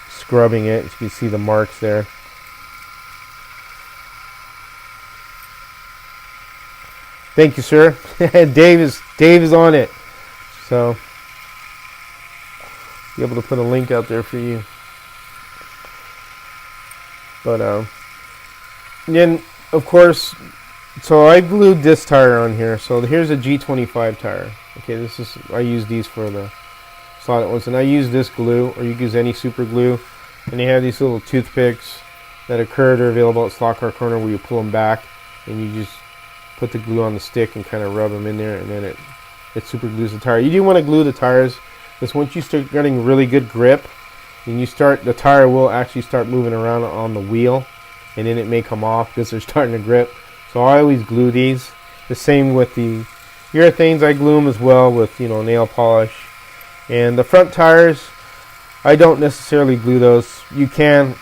scrubbing it. You can see the marks there. Thank you, sir. Dave is on it. So be able to put a link out there for you. But then of course, so I glued this tire on here. So here's a G25 tire. Okay, this is, I use these for the slotted ones, and I use this glue, or you can use any super glue. And they have these little toothpicks that are available at Slot Car Corner, where you pull them back and you just put the glue on the stick and kind of rub them in there, and then it super glues the tire. You do want to glue the tires, because once you start getting really good grip, and the tire will actually start moving around on the wheel, and then it may come off because they're starting to grip. So I always glue these. The same with the urethanes, I glue them as well with, you know, nail polish. And the front tires, I don't necessarily glue those. You can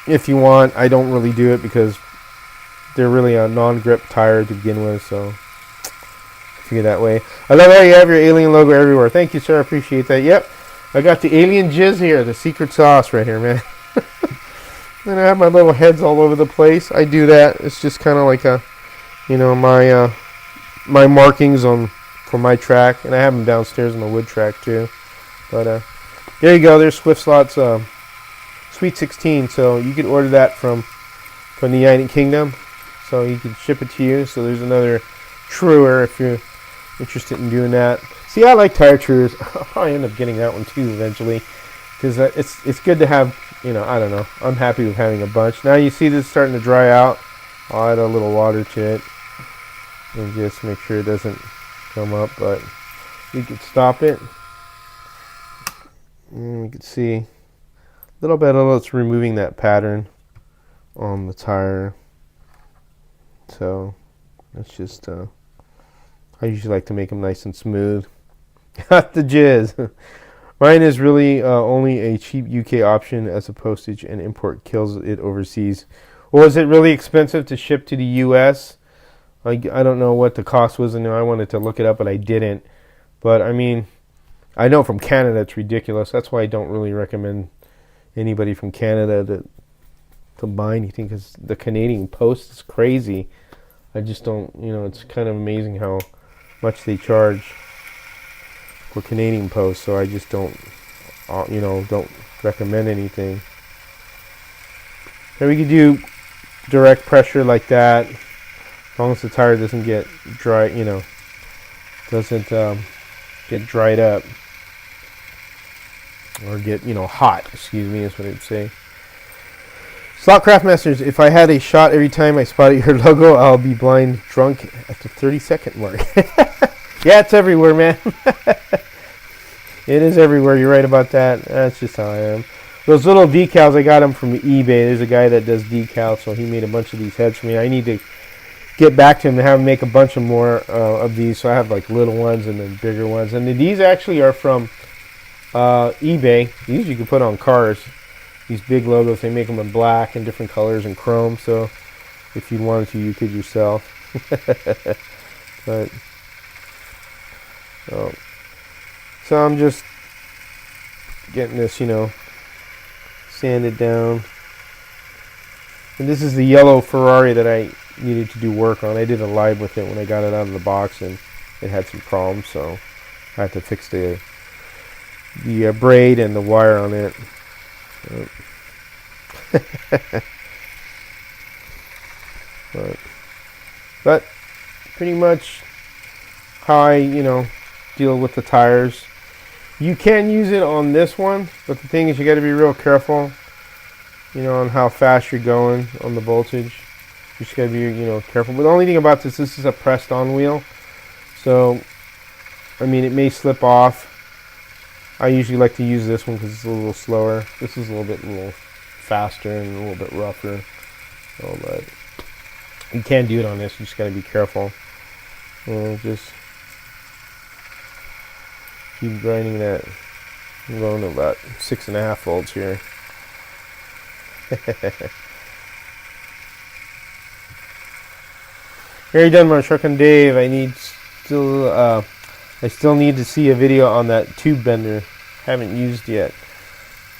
if you want. I don't really do it because they're really a non-grip tire to begin with, so figure that way. I love how you have your alien logo everywhere. Thank you, sir. I appreciate that. Yep, I got the alien jizz here, the secret sauce right here, man. And I have my little heads all over the place. I do that. It's just kind of like a, you know, my markings for my track, and I have them downstairs on the wood track too. But there you go. There's Swift Slots Sweet 16. So you can order that from the United Kingdom. So you can ship it to you. So there's another Truer if you're interested in doing that. See, I like tire Truers. I'll probably end up getting that one too eventually, because it's good to have. You know, I don't know. I'm happy with having a bunch. Now you see this starting to dry out. I'll add a little water to it and just make sure it doesn't come up. But you can stop it. And we can see a little bit of it's removing that pattern on the tire. So it's just I usually like to make them nice and smooth. Got the jizz. Mine is really only a cheap UK option, as a postage and import kills it overseas. Well, is it really expensive to ship to the US? I don't know what the cost was, and I wanted to look it up, but I didn't. But I mean, I know from Canada it's ridiculous. That's why I don't really recommend anybody from Canada to buy anything, because the Canadian Post is crazy. I just don't, you know, it's kind of amazing how much they charge for Canadian Post, so I just don't, you know, don't recommend anything. And we could do direct pressure like that, as long as the tire doesn't get dry, you know, doesn't get dried up or get, you know, hot. Excuse me, is what I'd say. Slot Craftmasters, if I had a shot every time I spotted your logo, I'll be blind drunk at the 30-second mark. Yeah, it's everywhere, man. It is everywhere. You're right about that. That's just how I am. Those little decals, I got them from eBay. There's a guy that does decals, so he made a bunch of these heads for me. I need to get back to him and have him make a bunch of more of these. So I have like little ones and then bigger ones. And these actually are from eBay. These you can put on cars. These big logos, they make them in black and different colors and chrome. So if you wanted to, you could yourself. But So I'm just getting this, sanded down. And this is the yellow Ferrari that I needed to do work on. I did a live with it when I got it out of the box, and it had some problems, so I had to fix the braid and the wire on it. But pretty much how I, deal with the tires. You can use it on this one, but the thing is you got to be real careful, on how fast you're going on the voltage. You just got to be, careful. But the only thing about this is a pressed on wheel. So, I mean, it may slip off. I usually like to use this one because it's a little slower. This is a little faster and a little bit rougher. So, but you can do it on this. You just got to be careful. Just keep grinding that. I'm going to about 6.5 volts here. Here, done my truck and Dave. I still need to see a video on that tube bender. Haven't used yet.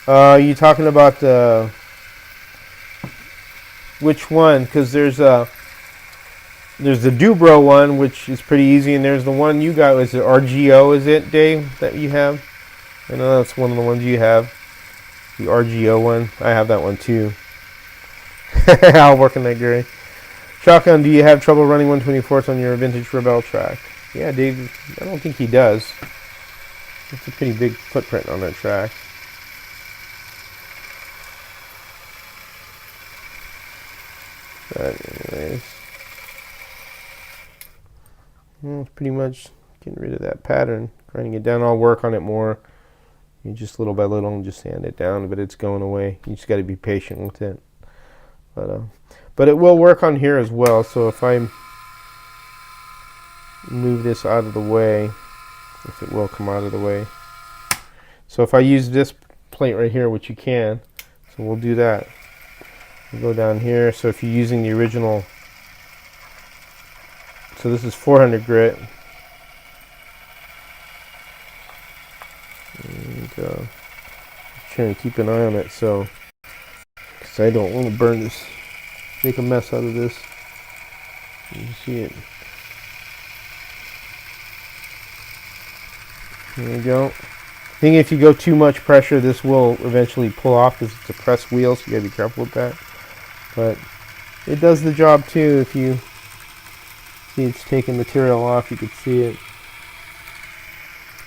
You talking about which one? Because there's the Dubro one, which is pretty easy, and there's the one you got. Is it RGO? Is it, Dave, that you have? I know that's one of the ones you have. The RGO one. I have that one too. I'll work on that, Gary. Shotgun, do you have trouble running 124th on your vintage Rebel track? Yeah, Dave, I don't think he does. It's a pretty big footprint on that track. But anyways, it's pretty much getting rid of that pattern, grinding it down. I'll work on it more. You just little by little and just sand it down, but it's going away. You just got to be patient with it. But it will work on here as well. So if I move this out of the way, if it will come out of the way. So if I use this plate right here, which you can, so we'll do that. We'll go down here. So if you're using the original, so this is 400 grit. And trying to keep an eye on it, so because I don't want to burn this, make a mess out of this. You see it. There we go. I think if you go too much pressure, this will eventually pull off because it's a press wheel, so you gotta be careful with that. But it does the job too. If you see it's taking material off, you can see it.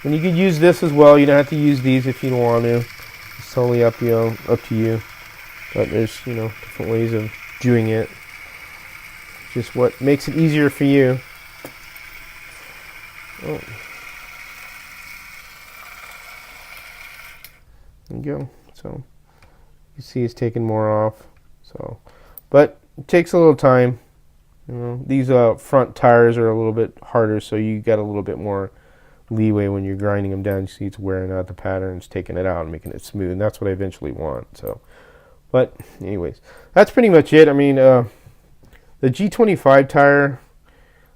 And you could use this as well. You don't have to use these if you don't want to. It's totally up to you. But there's different ways of doing it. Just what makes it easier for you. Oh. There you go. So you see it's taking more off. So, but it takes a little time. These front tires are a little bit harder, so you got a little bit more leeway when you're grinding them down. You see it's wearing out the patterns, taking it out and making it smooth, and that's what I eventually want. So, but anyways, that's pretty much it. I mean, the G25 tire,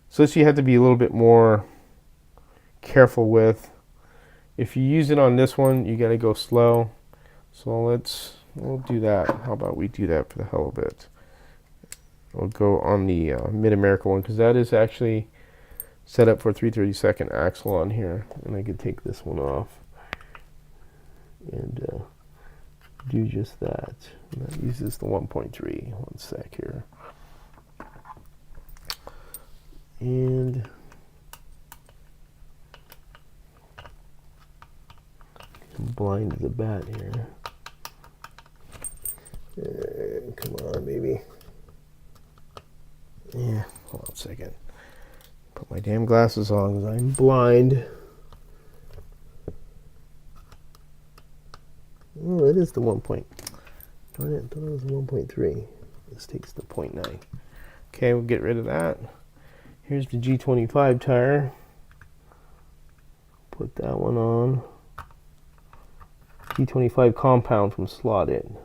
so this you have to be a little bit more careful with. If you use it on this one, you got to go slow. So we'll do that. How about we do that for the hell of it? We'll go on the Mid-America one, because that is actually set up for 3/32 axle on here, and I could take this one off and do just that. And that uses the 1.3. One sec here. And I'm blind as a bat here. Come on, baby. Yeah, hold on a second. Put my damn glasses on because I'm blind. Oh, it is the 1 point. Darn it, I thought it was the 1.3. This takes the 0.9. Okay, we'll get rid of that. Here's the G25 tire. Put that one on. G25 compound from Slotted.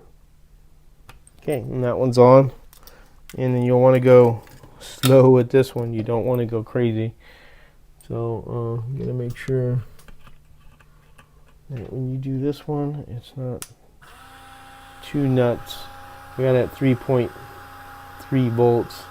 Okay, and that one's on. And then you'll want to go slow with this one. You don't want to go crazy. So I'm gonna make sure that when you do this one, it's not too nuts. We got at 3.3 volts.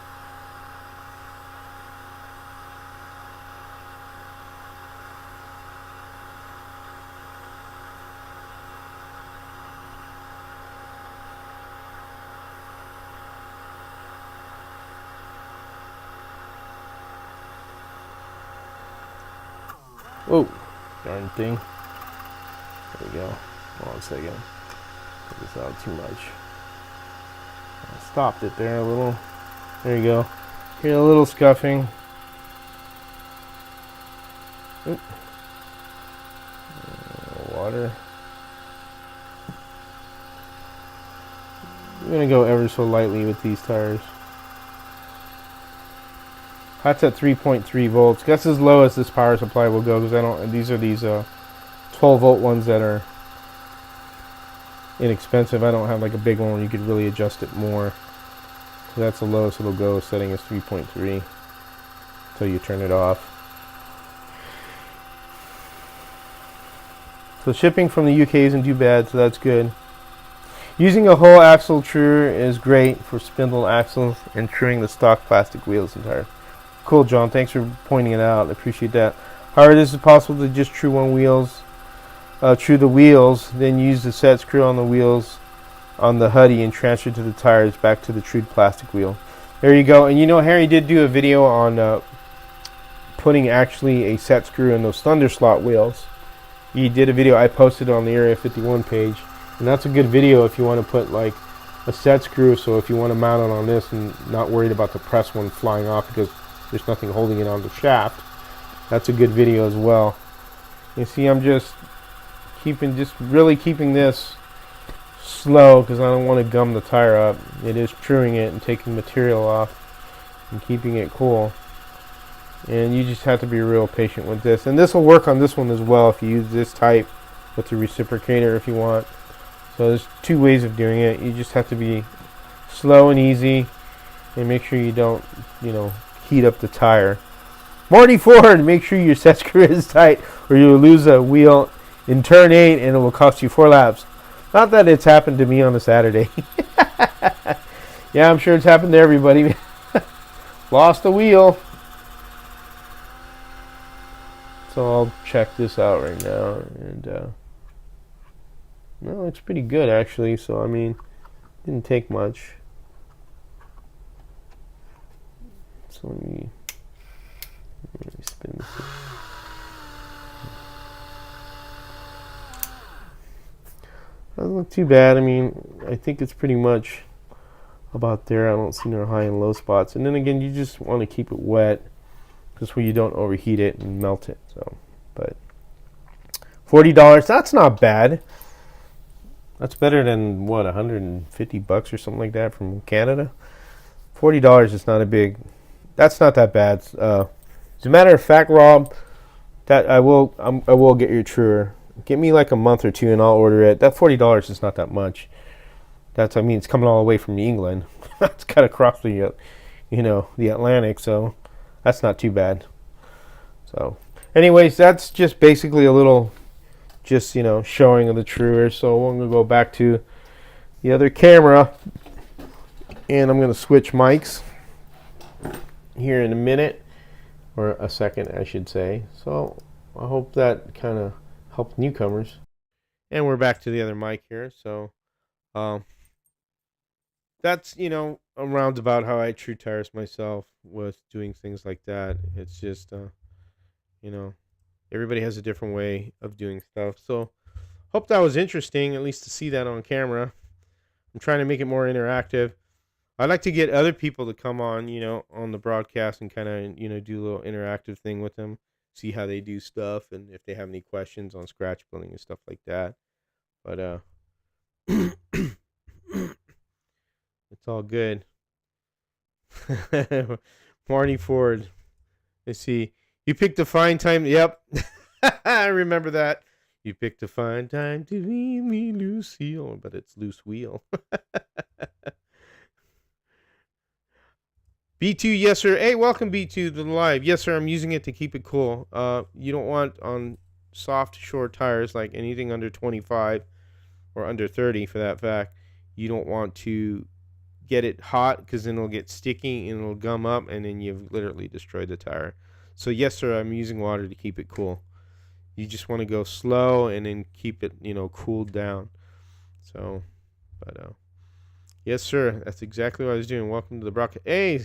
Whoa, darn thing. There we go. Hold on a second. Put this out too much. I stopped it there a little. There you go. Hear a little scuffing. Oop. Water. I'm gonna go ever so lightly with these tires. That's at 3.3 volts. That's as low as this power supply will go because I don't. These are 12 volt ones that are inexpensive. I don't have like a big one where you could really adjust it more. So that's the lowest it'll go. Setting is 3.3 until you turn it off. So shipping from the UK isn't too bad, so that's good. Using a whole axle truer is great for spindle axles and truing the stock plastic wheels and tires. Cool, John. Thanks for pointing it out. I appreciate that. However, is it possible to just true the wheels, then use the set screw on the wheels on the hoodie and transfer to the tires back to the trued plastic wheel? There you go. And you know, Harry did do a video on putting actually a set screw in those Thunder slot wheels. He did a video. I posted it on the Area 51 page. And that's a good video if you want to put like a set screw. So if you want to mount it on this and not worried about the press one flying off because there's nothing holding it on the shaft, that's a good video as well. You see, I'm just really keeping this slow because I don't want to gum the tire up. It is truing it and taking material off and keeping it cool. And you just have to be real patient with this. And this will work on this one as well if you use this type with the reciprocator if you want. So there's two ways of doing it. You just have to be slow and easy and make sure you don't, heat up the tire. Marty Ford, make sure your set screw is tight or you'll lose a wheel in turn 8 and it will cost you 4 laps. Not that it's happened to me on a Saturday. Yeah, I'm sure it's happened to everybody. Lost a wheel. So I'll check this out right now. And no, it looks pretty good actually. So I mean, didn't take much. So let me spin this. Doesn't look too bad. I mean, I think it's pretty much about there. I don't see no high and low spots. And then again, you just want to keep it wet, just where you don't overheat it and melt it. So, but $40, that's not bad. That's better than what, $150 or something like that from Canada. $40 is not a big. That's not that bad. As a matter of fact, Rob, that I will get your truer. Give me like a month or two and I'll order it. That $40 is not that much. I mean, it's coming all the way from England. It's cut across the, the Atlantic, so that's not too bad. So, anyways, that's just basically a little, showing of the truer. So I'm gonna go back to the other camera, and I'm gonna switch mics here in a minute, or a second, I should say. So I hope that kind of helped newcomers. And we're back to the other mic here. So that's, a roundabout how I true tires myself with doing things like that. It's just, everybody has a different way of doing stuff. So hope that was interesting, at least to see that on camera. I'm trying to make it more interactive. I'd like to get other people to come on, on the broadcast and kind of, do a little interactive thing with them, see how they do stuff and if they have any questions on scratch building and stuff like that. But it's all good. Marty Ford. Let's see. You picked a fine time. Yep. I remember that. You picked a fine time to leave me, Lucille. But it's loose wheel. B2, yes sir. Hey, welcome B2 to the live. Yes sir, I'm using it to keep it cool. You don't want on soft short tires like anything under 25 or under 30 for that fact. You don't want to get it hot because then it'll get sticky and it'll gum up and then you've literally destroyed the tire. So yes sir, I'm using water to keep it cool. You just want to go slow and then keep it, cooled down. So, but yes sir, that's exactly what I was doing. Welcome to the broadcast. Hey,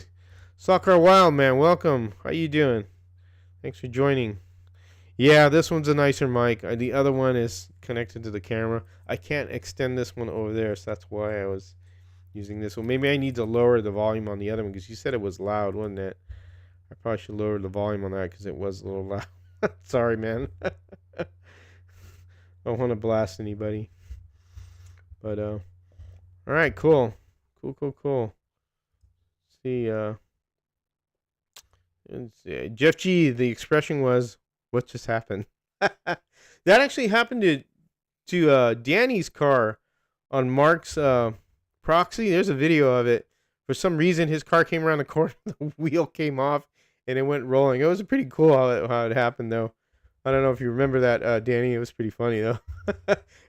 Soccer Wild man, welcome. How you doing? Thanks for joining. Yeah, this one's a nicer mic. The other one is connected to the camera. I can't extend this one over there, so that's why I was using this one. Maybe I need to lower the volume on the other one because you said it was loud, wasn't it? I probably should lower the volume on that because it was a little loud. Sorry, man. I don't want to blast anybody. But all right, cool. Cool. See, Jeff G, the expression was, "What just happened?" That actually happened to Danny's car on Mark's proxy. There's a video of it. For some reason, his car came around the corner, the wheel came off, and it went rolling. It was pretty cool how it happened, though. I don't know if you remember that, Danny. It was pretty funny, though.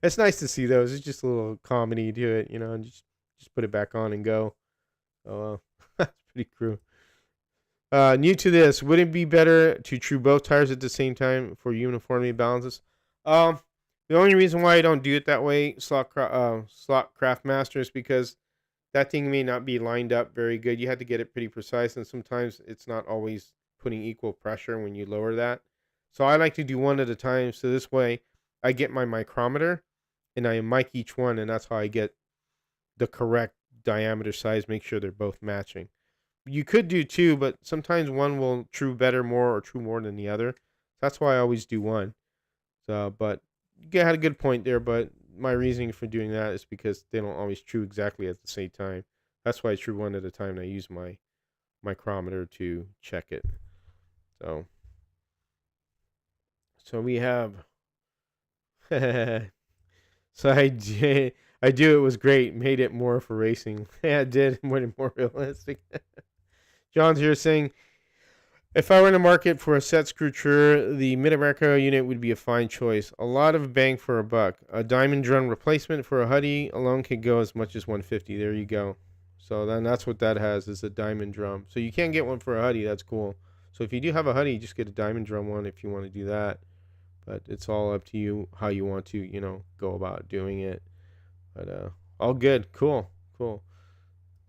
It's nice to see those. It's just a little comedy to it, and just put it back on and go. Oh, that's pretty cool. New to this, would it be better to true both tires at the same time for uniformity balances? The only reason why I don't do it that way, slot craft master, is because that thing may not be lined up very good. You have to get it pretty precise, and sometimes it's not always putting equal pressure when you lower that. So I like to do one at a time. So this way, I get my micrometer and I mic each one, and that's how I get the correct diameter size. Make sure they're both matching. You could do two, but sometimes one will true better more or true more than the other. That's why I always do one. So, but you had a good point there. But my reasoning for doing that is because they don't always true exactly at the same time. That's why I true one at a time. And I use my micrometer to check it. So we have. So I do. It was great. Made it more for racing. Yeah, it did. Made it more realistic. John's here saying, if I were in the market for a set screw truer, the Mid-America unit would be a fine choice. A lot of bang for a buck. A diamond drum replacement for a Huddy alone could go as much as $150. There you go. So then that's what that has, is a diamond drum. So you can get one for a Huddy. That's cool. So if you do have a Huddy, just get a diamond drum one if you want to do that. But it's all up to you how you want to, go about doing it. But all good. Cool.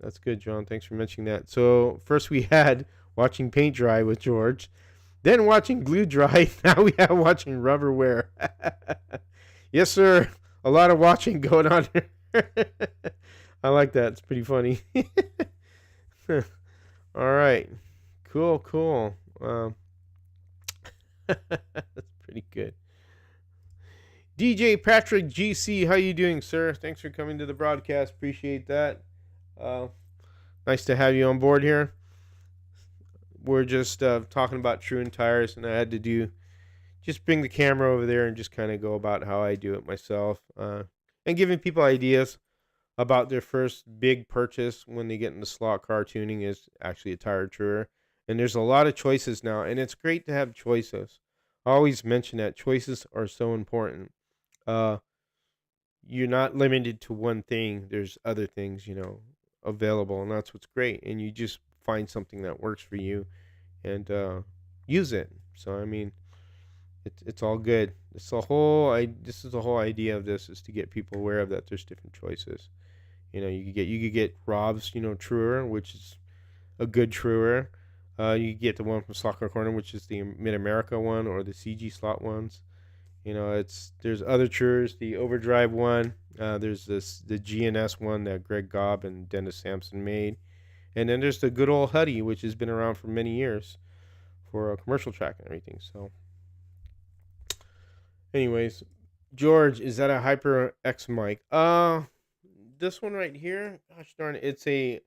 That's good, John. Thanks for mentioning that. So first we had watching paint dry with George, then watching glue dry. Now we have watching rubber wear. Yes, sir. A lot of watching going on here. I like that. It's pretty funny. All right. Cool. That's pretty good. DJ Patrick GC, how you doing, sir? Thanks for coming to the broadcast. Appreciate that. Nice to have you on board here. We're just talking about truing tires, and I had to just bring the camera over there and just kind of go about how I do it myself, and giving people ideas about their first big purchase when they get into slot car tuning is actually a tire truer. And there's a lot of choices now, and it's great to have choices. I always mention that choices are so important. You're not limited to one thing. There's other things, available, and that's what's great. And you just find something that works for you and use it. So I mean, it's all good. This is the whole idea of this, is to get people aware of that there's different choices. You could get Rob's truer, which is a good truer. You could get the one from Slot Car Corner, which is the Mid-America one, or the CG slot ones. There's other truers, the Overdrive one. There's the GNS one that Greg Gobb and Dennis Sampson made. And then there's the good old Huddy, which has been around for many years for a commercial track and everything. So anyways, George, is that a HyperX mic? This one right here, gosh darn it, it's a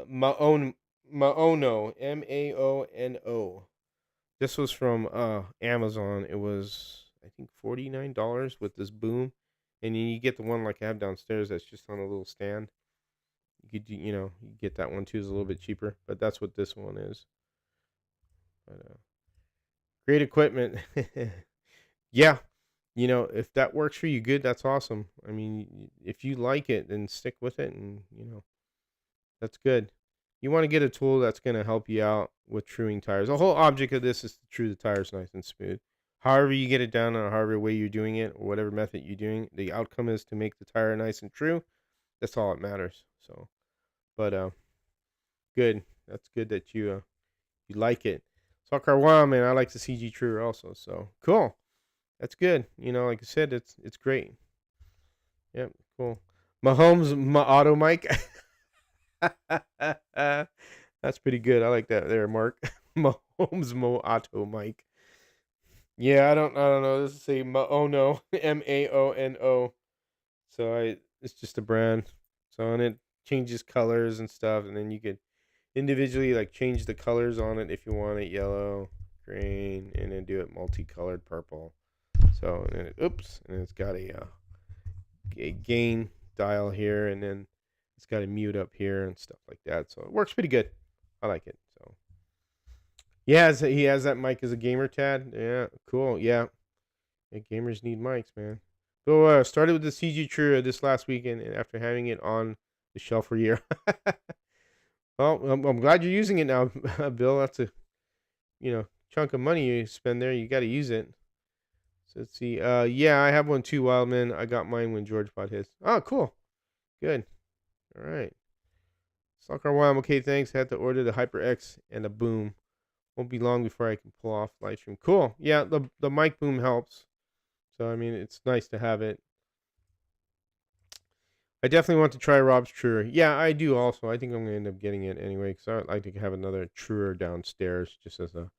Maono, Maono. This was from Amazon. It was, I think, $49 with this boom. And then you get the one like I have downstairs that's just on a little stand. you get that one too. Is a little bit cheaper, but that's what this one is. But great equipment. Yeah, if that works for you, good. That's awesome. I mean, if you like it, then stick with it, and that's good. You want to get a tool that's going to help you out with truing tires. The whole object of this is to true the tires nice and smooth. However you get it done, or however way you're doing it, or whatever method you're doing, the outcome is to make the tire nice and true. That's all that matters. So, but good. That's good that you like it. Soccer wow, man. I like the CG Truer also. So cool. That's good. Like I said, it's great. Yep, cool. Mahomes, my auto mic. That's pretty good. I like that there, Mark. Mahomes, mo auto mic. Yeah, I don't know. This is a Maono, Maono. So it's just a brand. So and it changes colors and stuff, and then you could individually like change the colors on it if you want it yellow, green, and then do it multicolored purple. So and and it's got a gain dial here, and then it's got a mute up here and stuff like that. So it works pretty good. I like it. So yeah, he has that mic as a gamer, Tad. Yeah, cool. Yeah, gamers need mics, man. So started with the CG True this last weekend, and after having it on the shelf for a year. Well, I'm glad you're using it now, Bill. That's a chunk of money you spend there. You got to use it. So let's see. Yeah, I have one too, Wildman. I got mine when George bought his. Oh, cool. Good. All right. Soccer Wild. Okay, thanks. Had to order the HyperX and a boom. Won't be long before I can pull off Livestream. Cool. Yeah, the mic boom helps. So I mean, it's nice to have it. I definitely want to try Rob's Truer. Yeah, I do also. I think I'm gonna end up getting it anyway because I'd like to have another Truer downstairs, just as a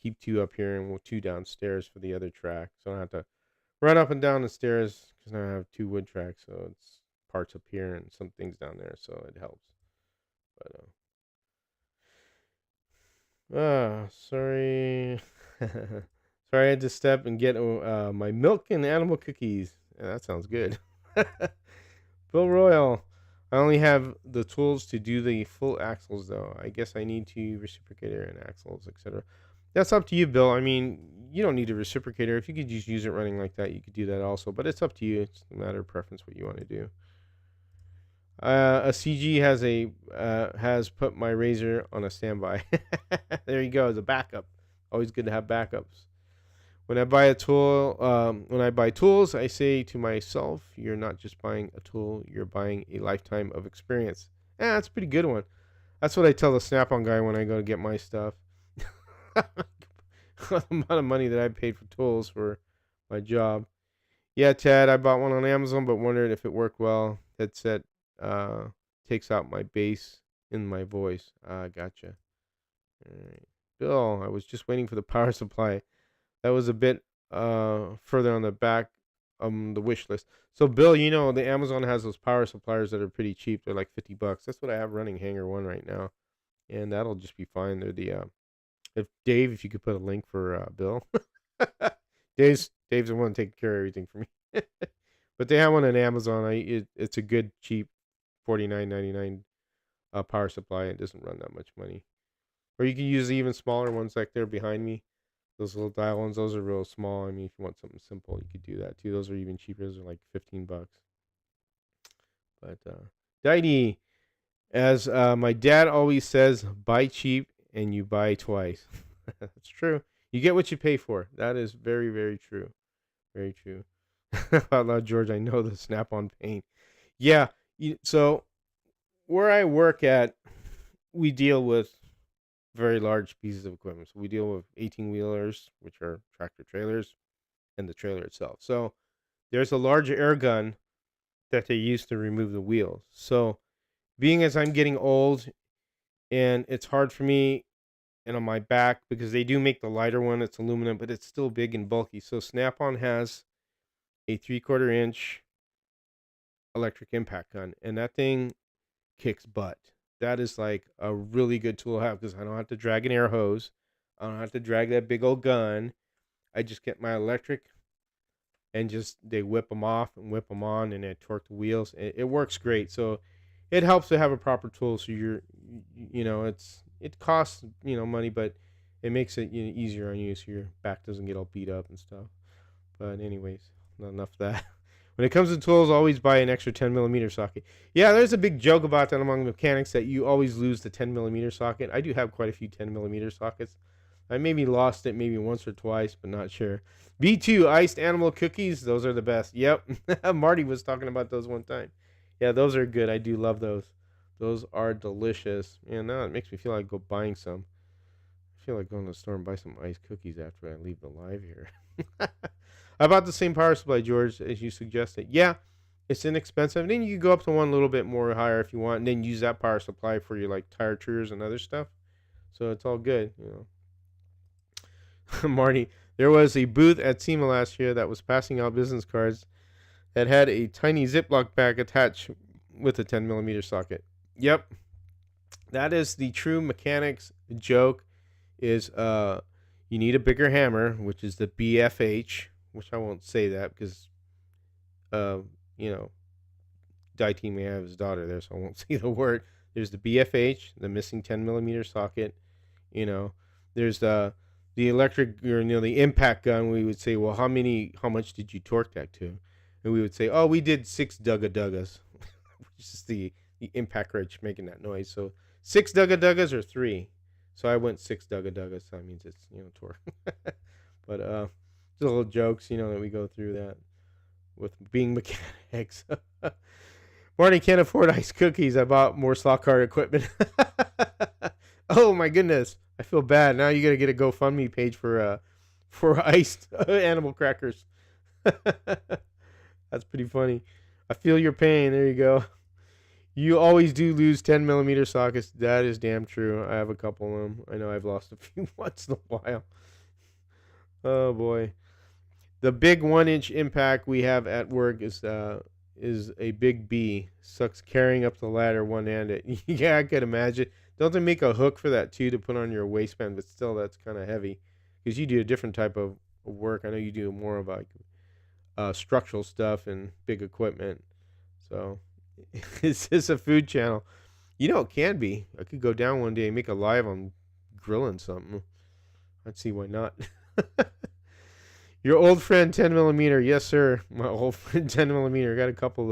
keep two up here and two downstairs for the other track. So I don't have to run up and down the stairs because now I have two wood tracks. So it's parts up here and some things down there. So it helps. But sorry. Sorry, I had to step and get my milk and animal cookies. Yeah, that sounds good. Bill Royal. I only have the tools to do the full axles, though. I guess I need to reciprocator and axles, etc. That's up to you, Bill. I mean, you don't need a reciprocator. If you could just use it running like that, you could do that also. But it's up to you. It's a matter of preference what you want to do. A CG has put my razor on a standby. There you go. The backup. Always good to have backups. When I buy tools, I say to myself, "You're not just buying a tool; you're buying a lifetime of experience." Yeah, that's a pretty good one. That's what I tell the Snap-on guy when I go to get my stuff. The amount of money that I paid for tools for my job. Yeah, Ted, I bought one on Amazon, but wondered if it worked well. Headset takes out my bass in my voice. Gotcha. All right. Bill, I was just waiting for the power supply. That was a bit further on the back the wish list. So Bill, the Amazon has those power suppliers that are pretty cheap. They're like $50. That's what I have running Hangar 1 right now. And that'll just be fine. They're the if you could put a link for Bill. Dave's the one taking care of everything for me. But they have one on Amazon. It's a good cheap $49.99 power supply. It doesn't run that much money. Or you can use even smaller ones like they're behind me. Those little dial ones, those are real small. I mean, if you want something simple, you could do that too. Those are even cheaper. Those are like $15. But Didy, as my dad always says, buy cheap and you buy twice. That's true. You get what you pay for. That is very, very true. Very true. Out loud, George, I know the Snap-on pain. Yeah. So where I work at, we deal with very large pieces of equipment. So we deal with 18-wheelers, which are tractor trailers, and the trailer itself. So there's a large air gun that they use to remove the wheels. So being as I'm getting old and it's hard for me and on my back because they do make the lighter one, it's aluminum, but it's still big and bulky. So Snap-on has a 3/4 inch electric impact gun, and that thing kicks butt. That is like a really good tool to have because I don't have to drag an air hose. I don't have to drag that big old gun. I just get my electric and just they whip them off and whip them on and they torque the wheels. It works great. So it helps to have a proper tool. So it costs money, but it makes it easier on you, so your back doesn't get all beat up and stuff. But anyways, not enough of that. When it comes to tools, always buy an extra 10mm socket. Yeah, there's a big joke about that among mechanics that you always lose the 10mm socket. I do have quite a few 10mm sockets. I maybe lost it maybe once or twice, but not sure. B2 iced animal cookies, those are the best. Yep, Marty was talking about those one time. Yeah, those are good. I do love those. Those are delicious. And now it makes me feel like go buying some. I feel like going to the store and buy some iced cookies after I leave the live here. I bought the same power supply, George, as you suggested. Yeah, it's inexpensive. And then you can go up to one a little bit more higher if you want, and then use that power supply for your like tire triggers and other stuff. So it's all good, Marty, there was a booth at SEMA last year that was passing out business cards that had a tiny Ziploc bag attached with a 10mm socket. Yep, that is the true mechanics joke. Is you need a bigger hammer, which is the BFH, which I won't say that because Daiti may have his daughter there, so I won't say the word. There's the BFH, the missing 10mm socket. There's the electric, the impact gun. We would say, well, how much did you torque that to? And we would say, oh, we did 6 dugga-duggas, which is the impact wrench making that noise. So 6 dugga-duggas or 3. So I went 6 dugga-duggas, so that means it's, torque. But just little jokes, that we go through that with being mechanics. Marty can't afford iced cookies. I bought more slot car equipment. Oh my goodness. I feel bad. Now you got to get a GoFundMe page for iced animal crackers. That's pretty funny. I feel your pain. There you go. You always do lose 10mm sockets. That is damn true. I have a couple of them. I know I've lost a few once in a while. Oh boy. The big 1-inch impact we have at work is a big B. Sucks carrying up the ladder one-handed. Yeah, I could imagine. Don't they make a hook for that too to put on your waistband? But still, that's kind of heavy because you do a different type of work. I know you do more of like structural stuff and big equipment. So, is this a food channel? It can be. I could go down one day and make a live on grilling something. I'd see why not. Your old friend 10mm. Yes, sir. My old friend 10mm. Got a couple of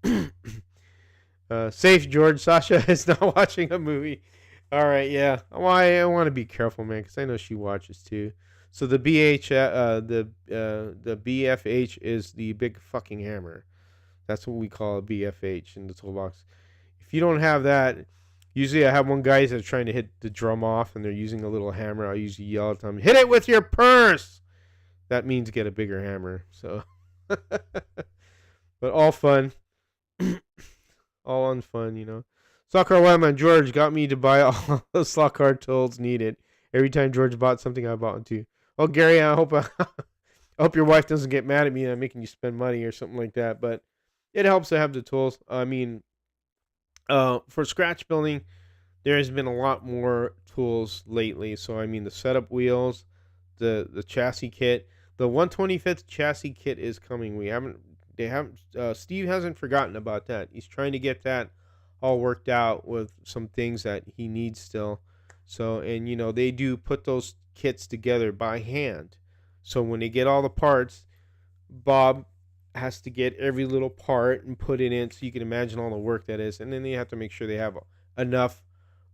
those. Safe, George. Sasha is not watching a movie. All right, yeah. Well, I want to be careful, man, because I know she watches too. So the the BFH is the big fucking hammer. That's what we call a BFH in the toolbox. If you don't have that, usually I have one guy that's trying to hit the drum off, and they're using a little hammer. I usually yell at them, "Hit it with your purse!" That means get a bigger hammer. So, but all fun. All on fun, Slot car Wildman George got me to buy all the slot car tools needed. Every time George bought something, I bought one too. Well, Gary, I hope your wife doesn't get mad at me and I'm making you spend money or something like that. But it helps to have the tools. I mean, for scratch building, there has been a lot more tools lately. So I mean, the setup wheels, the chassis kit, the 125th chassis kit is coming. Steve hasn't forgotten about that. He's trying to get that all worked out with some things that he needs still. So, and they do put those kits together by hand. So when they get all the parts, Bob has to get every little part and put it in, so you can imagine all the work that is. And then they have to make sure they have enough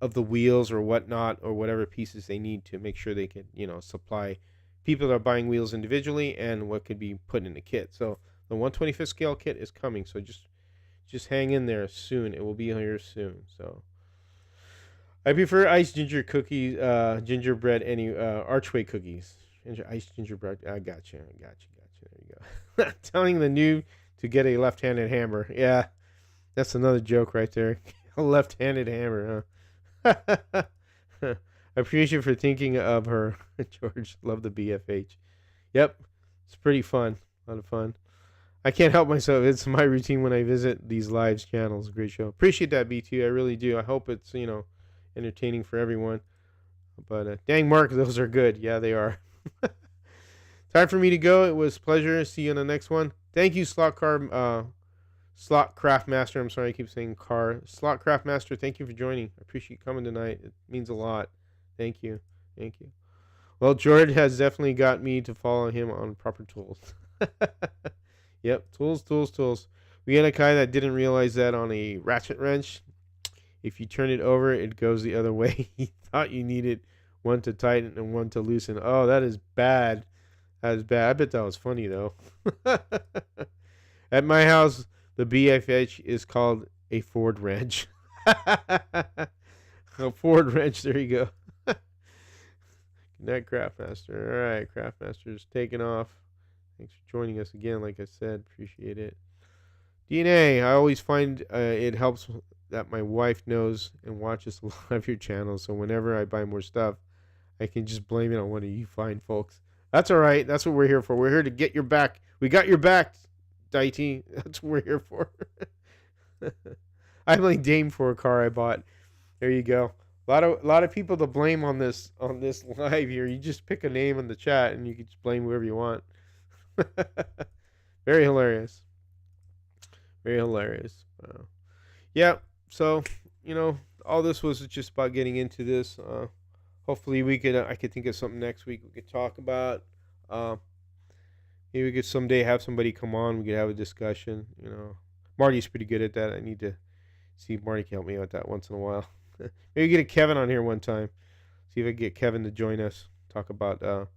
of the wheels or whatnot, or whatever pieces they need to make sure they can, supply people that are buying wheels individually and what could be put in the kit. So the 125th scale kit is coming, so just hang in there soon. It will be here soon. So I prefer iced gingerbread archway cookies. Iced gingerbread. I got you. There you go. Telling the noob to get a left-handed hammer. Yeah, that's another joke right there. A left-handed hammer, huh? I appreciate you for thinking of her, George. Love the BFH. Yep, it's pretty fun. A lot of fun. I can't help myself. It's my routine when I visit these live channels. Great show. Appreciate that, B2. I really do. I hope it's, entertaining for everyone. But dang, Mark, those are good. Yeah, they are. Time for me to go. It was a pleasure. See you in the next one. Thank you, Slot Car Slot Craftmaster. I'm sorry, I keep saying car. Slot Craftmaster, thank you for joining. I appreciate you coming tonight. It means a lot. Thank you. Thank you. Well, George has definitely got me to follow him on proper tools. Yep, tools. We had a guy that didn't realize that on a ratchet wrench, if you turn it over, it goes the other way. He thought you needed one to tighten and one to loosen. Oh, that is bad. That is bad. I bet that was funny, though. At my house, the BFH is called a Ford wrench. A Ford wrench, there you go. Good night, Craftmaster. All right, Craftmaster's taking off. Thanks for joining us again. Like I said, appreciate it. DNA, I always find it helps that my wife knows and watches a lot of your channels. So whenever I buy more stuff, I can just blame it on one of you fine folks. That's all right. That's what we're here for. We're here to get your back. We got your back, Daiti. That's what we're here for. I blame Dame for a car I bought. There you go. A lot of people to blame on this live here. You just pick a name in the chat and you can just blame whoever you want. Very hilarious. Very hilarious. Yeah. So all this was just about getting into this. Hopefully I could think of something next week we could talk about. Maybe we could someday have somebody come on. We could have a discussion. Marty's pretty good at that. I need to see if Marty can help me out with that once in a while. Maybe get a Kevin on here one time. See if I can get Kevin to join us. Talk about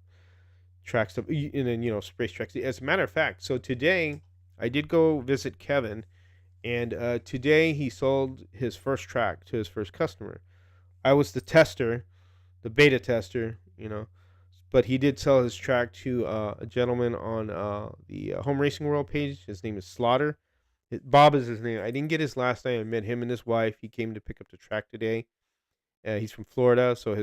track stuff. And then, space tracks. As a matter of fact, so today I did go visit Kevin. And today he sold his first track to his first customer. I was the tester, the beta tester, but he did sell his track to a gentleman on the Home Racing World page. His name is Slaughter. Bob is his name. I didn't get his last name. I met him and his wife. He came to pick up the track today. He's from Florida, so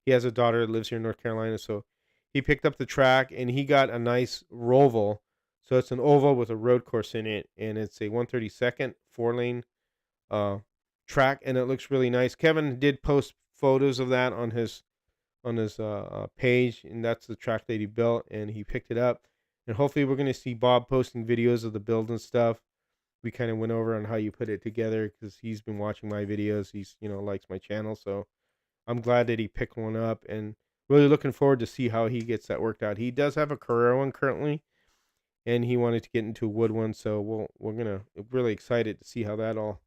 he has a daughter that lives here in North Carolina. So he picked up the track, and he got a nice Roval. So it's an oval with a road course in it, and it's a 132nd 4-lane track, and it looks really nice. Kevin did post photos of that on his page, and that's the track that he built, and he picked it up. And hopefully we're going to see Bob posting videos of the build and stuff. We kind of went over on how you put it together because he's been watching my videos. He's likes my channel, so I'm glad that he picked one up, and really looking forward to see how he gets that worked out. He does have a Carrera one currently, and he wanted to get into a wood one, so we're really excited to see how that all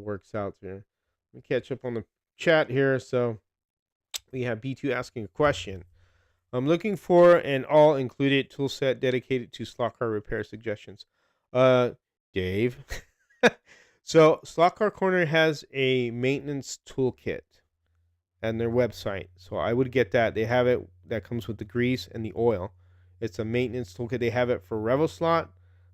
works out here. Let me catch up on the chat here. So we have B2 asking a question. I'm looking for an all-included tool set dedicated to slot car repair suggestions. Dave. So Slot Car Corner has a maintenance toolkit and their website. So I would get that. They have it that comes with the grease and the oil. It's a maintenance toolkit. They have it for Revo slot,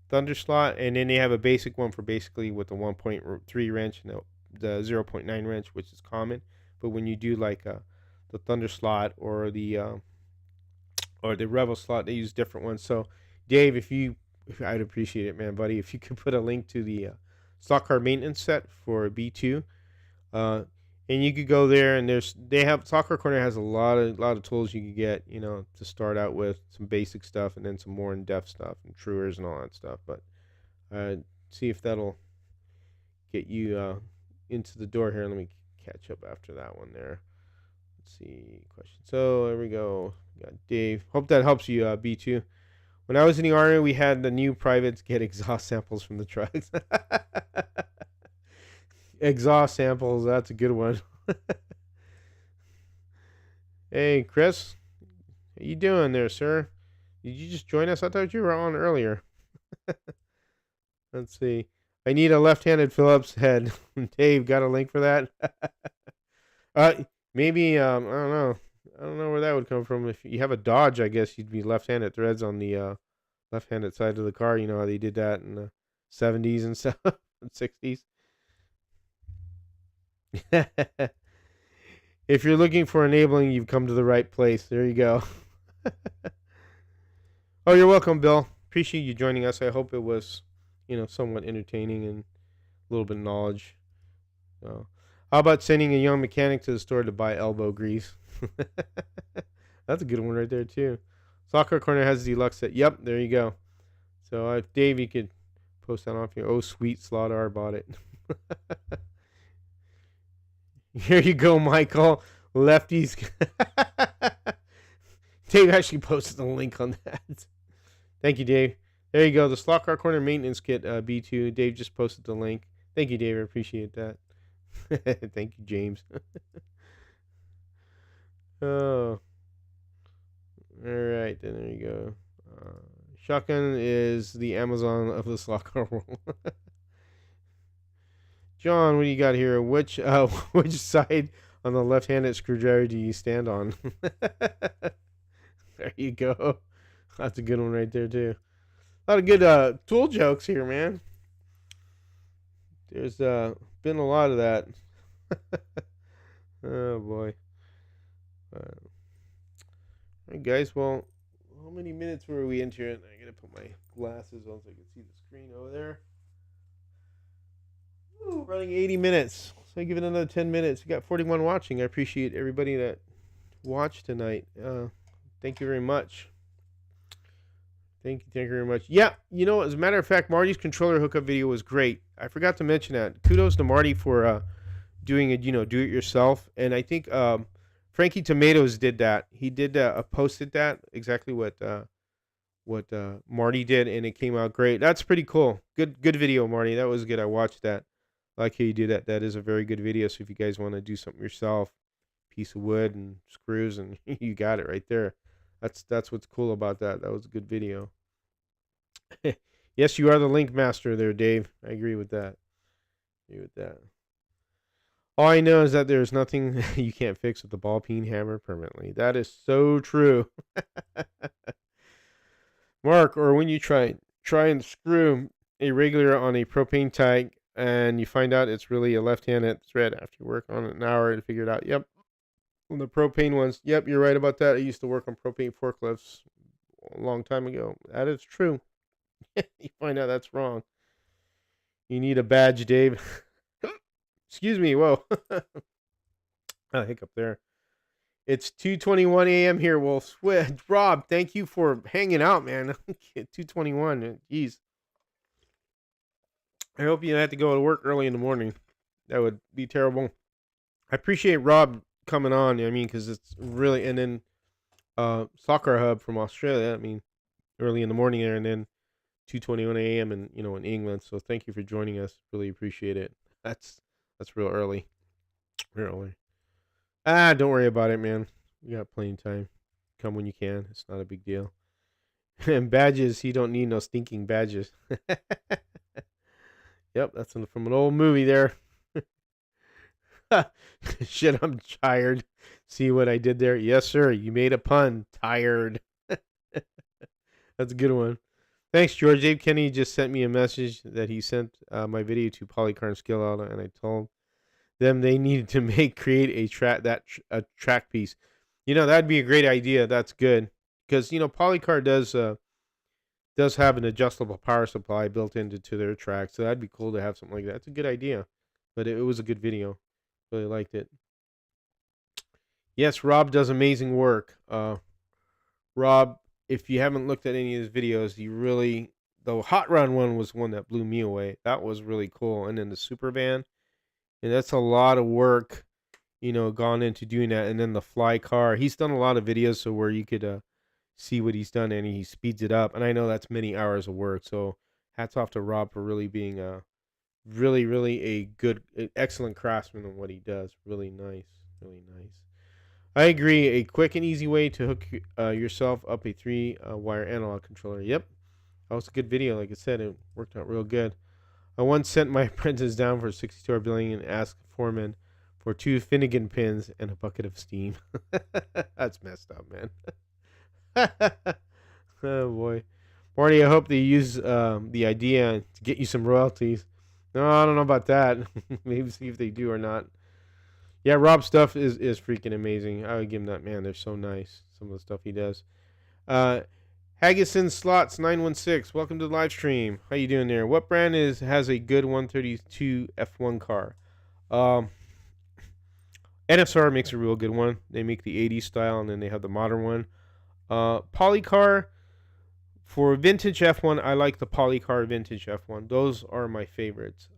Thunder slot, and then they have a basic one for basically with the 1.3 wrench and the 0.9 wrench, which is common. But when you do like the Thunder slot or the Revo slot, they use different ones. So Dave, I'd appreciate it, man, buddy, if you could put a link to the slot car maintenance set for B2. And you could go there, and Slot Car Corner has a lot of tools you could get, to start out with, some basic stuff, and then some more in-depth stuff, and truers and all that stuff. But see if that'll get you into the door here. Let me catch up after that one there. Let's see, question. So there we go. We got Dave. Hope that helps you, B2. When I was in the Army, we had the new privates get exhaust samples from the trucks. Exhaust samples, that's a good one. Hey, Chris. How you doing there, sir? Did you just join us? I thought you were on earlier. Let's see. I need a left-handed Phillips head. Dave, got a link for that? Maybe, I don't know. I don't know where that would come from. If you have a Dodge, I guess you'd be left-handed threads on the left-handed side of the car. You know how they did that in the 70s and stuff, and 60s. If you're looking for enabling, you've come to the right place. There you go. Oh, you're welcome, Bill. Appreciate you joining us. I hope it was, somewhat entertaining and a little bit of knowledge. So, how about sending a young mechanic to the store to buy elbow grease? That's a good one right there, too. Slot Car Corner has the deluxe set. Yep, there you go. So, if Dave, you could post that off here. Oh, sweet Slaughter bought it. Here you go, Michael. Lefties. Dave actually posted a link on that. Thank you, Dave. There you go. The Slot Car Corner Maintenance Kit B2. Dave just posted the link. Thank you, Dave. I appreciate that. Thank you, James. Oh. All right. Then there you go. Shotgun is the Amazon of the slot car world. John, what do you got here? Which side on the left-handed screwdriver do you stand on? There you go. That's a good one right there too. A lot of good tool jokes here, man. There's been a lot of that. Oh boy. All right, guys. Well, how many minutes were we into it? I gotta put my glasses on so I can see the screen over there. Ooh, running 80 minutes. So I give it another 10 minutes. We got 41 watching. I appreciate everybody that watched tonight. Thank you very much. Thank you very much. Yeah, you know, as a matter of fact, Marty's controller hookup video was great. I forgot to mention that. Kudos to Marty for doing it, do it yourself. And I think Frankie Tomatoes did that. He did posted that exactly what Marty did, and it came out great. That's pretty cool. Good video, Marty. That was good. I watched that. I like how you do that. That is a very good video. So if you guys want to do something yourself, piece of wood and screws, and you got it right there. That's what's cool about that. That was a good video. Yes, you are the link master there, Dave. I agree with that. All I know is that there's nothing you can't fix with the ball peen hammer permanently. That is so true. Mark, or when you try and screw a regular on a propane tank and you find out it's really a left-handed thread after you work on it an hour to figure it out. Yep. On the propane ones. Yep, you're right about that. I used to work on propane forklifts a long time ago. That is true. You find out that's wrong. You need a badge, Dave. Excuse me. Whoa. Hiccup there. It's 2:21 a.m. here. Well, Rob, thank you for hanging out, man. 2:21. Jeez. I hope you don't have to go to work early in the morning. That would be terrible. I appreciate Rob coming on. I mean, because it's really, and then Soccer Hub from Australia. I mean, early in the morning there, and then 2:21 a.m. and in England. So thank you for joining us. Really appreciate it. That's real early. Real early. Don't worry about it, man. You got plenty of time. Come when you can. It's not a big deal. And badges, you don't need no stinking badges. Yep, that's from an old movie there. Shit, I'm tired. See what I did there? Yes, sir. You made a pun. Tired. That's a good one. Thanks, George. Dave Kenny just sent me a message that he sent my video to Polycar and Skill Out, and I told them they needed to create a track piece. That'd be a great idea. That's good because Polycar does have an adjustable power supply built into their track, so that'd be cool to have something like that. It's a good idea, but it was a good video. Really liked it. Yes, Rob does amazing work. Rob, if you haven't looked at any of his videos, the Hot Run one was one that blew me away. That was really cool, and then the Super Van. And that's a lot of work, gone into doing that. And then the Fly Car. He's done a lot of videos so where you could see what he's done, and he speeds it up. And I know that's many hours of work. So hats off to Rob for really being really, really a good, excellent craftsman on what he does. Really nice. Really nice. I agree. A quick and easy way to hook yourself up a 3-wire analog controller. Yep. That was a good video. Like I said, it worked out real good. I once sent my apprentice down for 62-hour billing and asked the foreman for 2 Finnegan pins and a bucket of steam. That's messed up, man. Oh, boy. Marty, I hope they use the idea to get you some royalties. No, I don't know about that. Maybe see if they do or not. Yeah, Rob's stuff is freaking amazing. I would give him that, man. They're so nice. Some of the stuff he does. Haggison Slots 916. Welcome to the live stream. How you doing there? What brand has a good 132 F1 car? NSR makes a real good one. They make the 80s style, and then they have the modern one. Polycar For vintage F1, I like the Polycar vintage F1. Those are my favorites.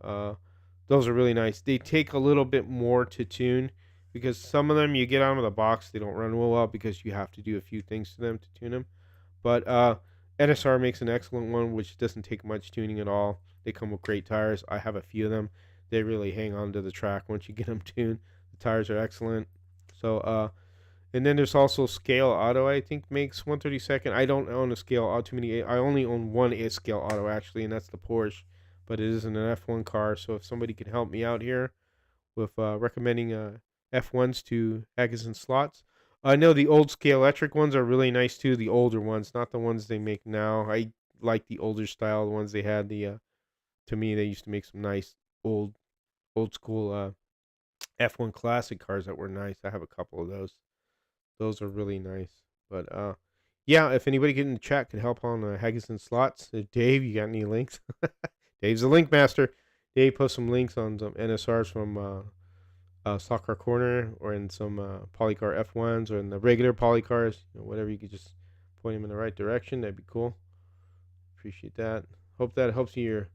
Those are really nice. They take a little bit more to tune because some of them you get out of the box, they don't run real well because you have to do a few things to them to tune them. But NSR makes an excellent one, which doesn't take much tuning at all. They come with great tires. I have a few of them. They really hang on to the track once you get them tuned. The tires are excellent. So, and then there's also Scale Auto, I think, makes 132nd. I don't own a Scale Auto too many. I only own one Scale Auto, actually, and that's the Porsche. But it isn't an F1 car, so if somebody can help me out here with recommending F1s to Haggis and Slots. I know the old Scale Electric ones are really nice too, the older ones, not the ones they make now. I like the older style, the ones they had. To me, they used to make some nice old school F1 classic cars that were nice. I have a couple of those. Those are really nice. But yeah, if anybody in the chat could help on Haggis and Slots, Dave, you got any links? Dave's a link master. Dave posts some links on some NSRs from Stock Car Corner or in some Polycar F1s or in the regular Polycars, whatever. You could just point him in the right direction. That'd be cool. Appreciate that. Hope that helps you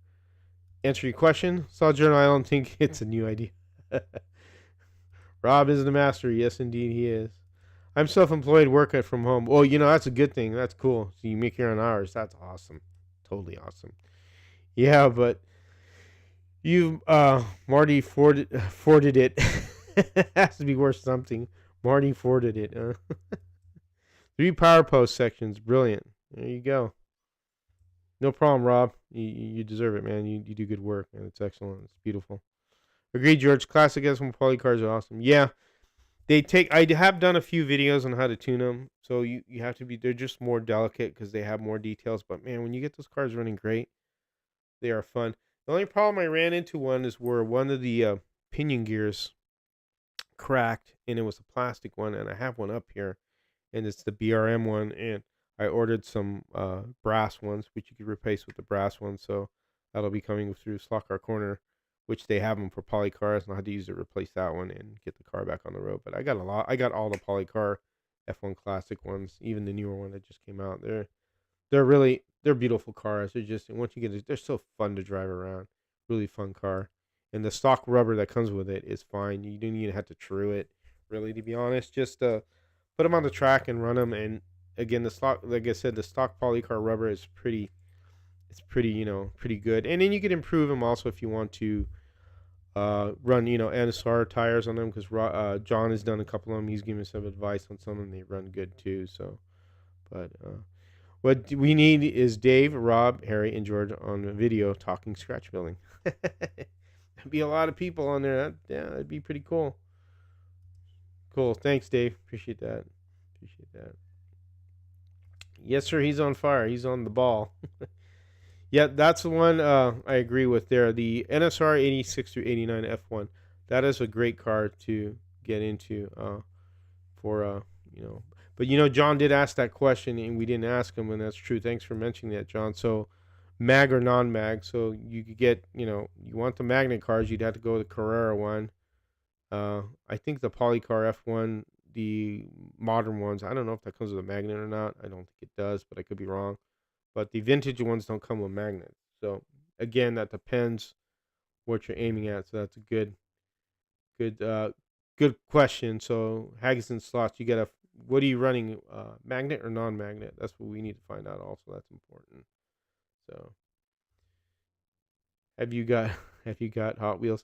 answer your question. Saw Journal, I don't think it's a new idea. Rob is the master. Yes, indeed, he is. I'm self-employed, work it from home. Well, that's a good thing. That's cool. So you make your own hours. That's awesome. Totally awesome. Yeah, but you Marty Forded it. It has to be worth something. Marty Forded it. 3 power post sections. Brilliant. There you go. No problem, Rob. You deserve it, man. You do good work, and it's excellent. It's beautiful. Agreed, George. Classic S1 poly cars are awesome. Yeah. I have done a few videos on how to tune them, so you have to be. They're just more delicate because they have more details. But man, when you get those cars running great, they are fun. The only problem I ran into is where one of the pinion gears cracked, and it was a plastic one, and I have one up here, and it's the BRM one, and I ordered some brass ones, which you could replace with the brass ones, so that'll be coming through Stock Car Corner, which they have them for Polycars, and I had to use it to replace that one and get the car back on the road. But I got all the Polycar F1 Classic ones, even the newer one that just came out. They're beautiful cars. They're just, once you get it, they're so fun to drive around. Really fun car. And the stock rubber that comes with it is fine. You don't even have to true it, really, to be honest. Just put them on the track and run them. And again, the stock, like I said, the stock Polycar rubber is pretty good. And then you can improve them also if you want to run, NSR tires on them, because John has done a couple of them. He's given me some advice on some of them. They run good too. So, but what we need is Dave, Rob, Harry, and George on video talking scratch building. There'd be a lot of people on there. That'd be pretty cool. Cool. Thanks, Dave. Appreciate that. Yes, sir. He's on fire. He's on the ball. Yeah, that's the one I agree with there. The NSR 86 through 89 F1. That is a great car to get into for. But John did ask that question, and we didn't ask him, and that's true. Thanks for mentioning that, John. So, mag or non-mag. So you could get, you want the magnet cars, you'd have to go with the Carrera one. I think the Polycar F1, the modern ones, I don't know if that comes with a magnet or not. I don't think it does, but I could be wrong. But the vintage ones don't come with magnets. So again, that depends what you're aiming at. So that's a good question. So Haggis and Slots, what are you running, magnet or non-magnet? That's what we need to find out also. That's important. So have you got Hot Wheels?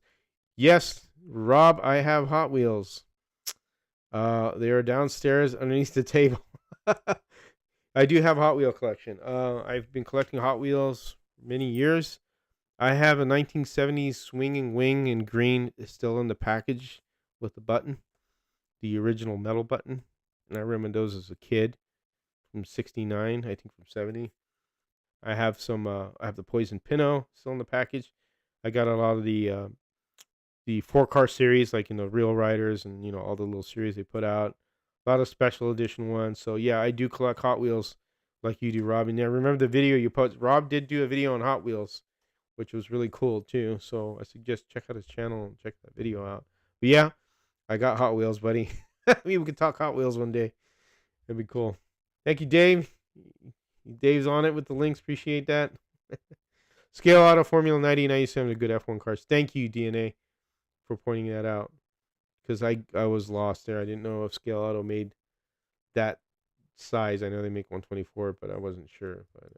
Yes, Rob, I have Hot Wheels. They are downstairs underneath the table. I do have a Hot Wheel collection. I've been collecting Hot Wheels for many years. I have a 1970s swinging wing in green. It's still in the package with the button, the original metal button. And I remember those as a kid from 69, I think from 70. I have I have the Poison Pinto still in the package. I got a lot of the 4-car series, like, Real Riders and, all the little series they put out. A lot of special edition ones. So, yeah, I do collect Hot Wheels like you do, Rob. And yeah, remember the video you posted? Rob did do a video on Hot Wheels, which was really cool, too. So, I suggest check out his channel and check that video out. But, yeah, I got Hot Wheels, buddy. Maybe we could talk Hot Wheels one day. That'd be cool. Thank you, Dave. Dave's on it with the links. Appreciate that. Scale Auto Formula 90 97 are good F1 cars. Thank you, DNA, for pointing that out. Because I was lost there. I didn't know if Scale Auto made that size. I know they make 124, but I wasn't sure. But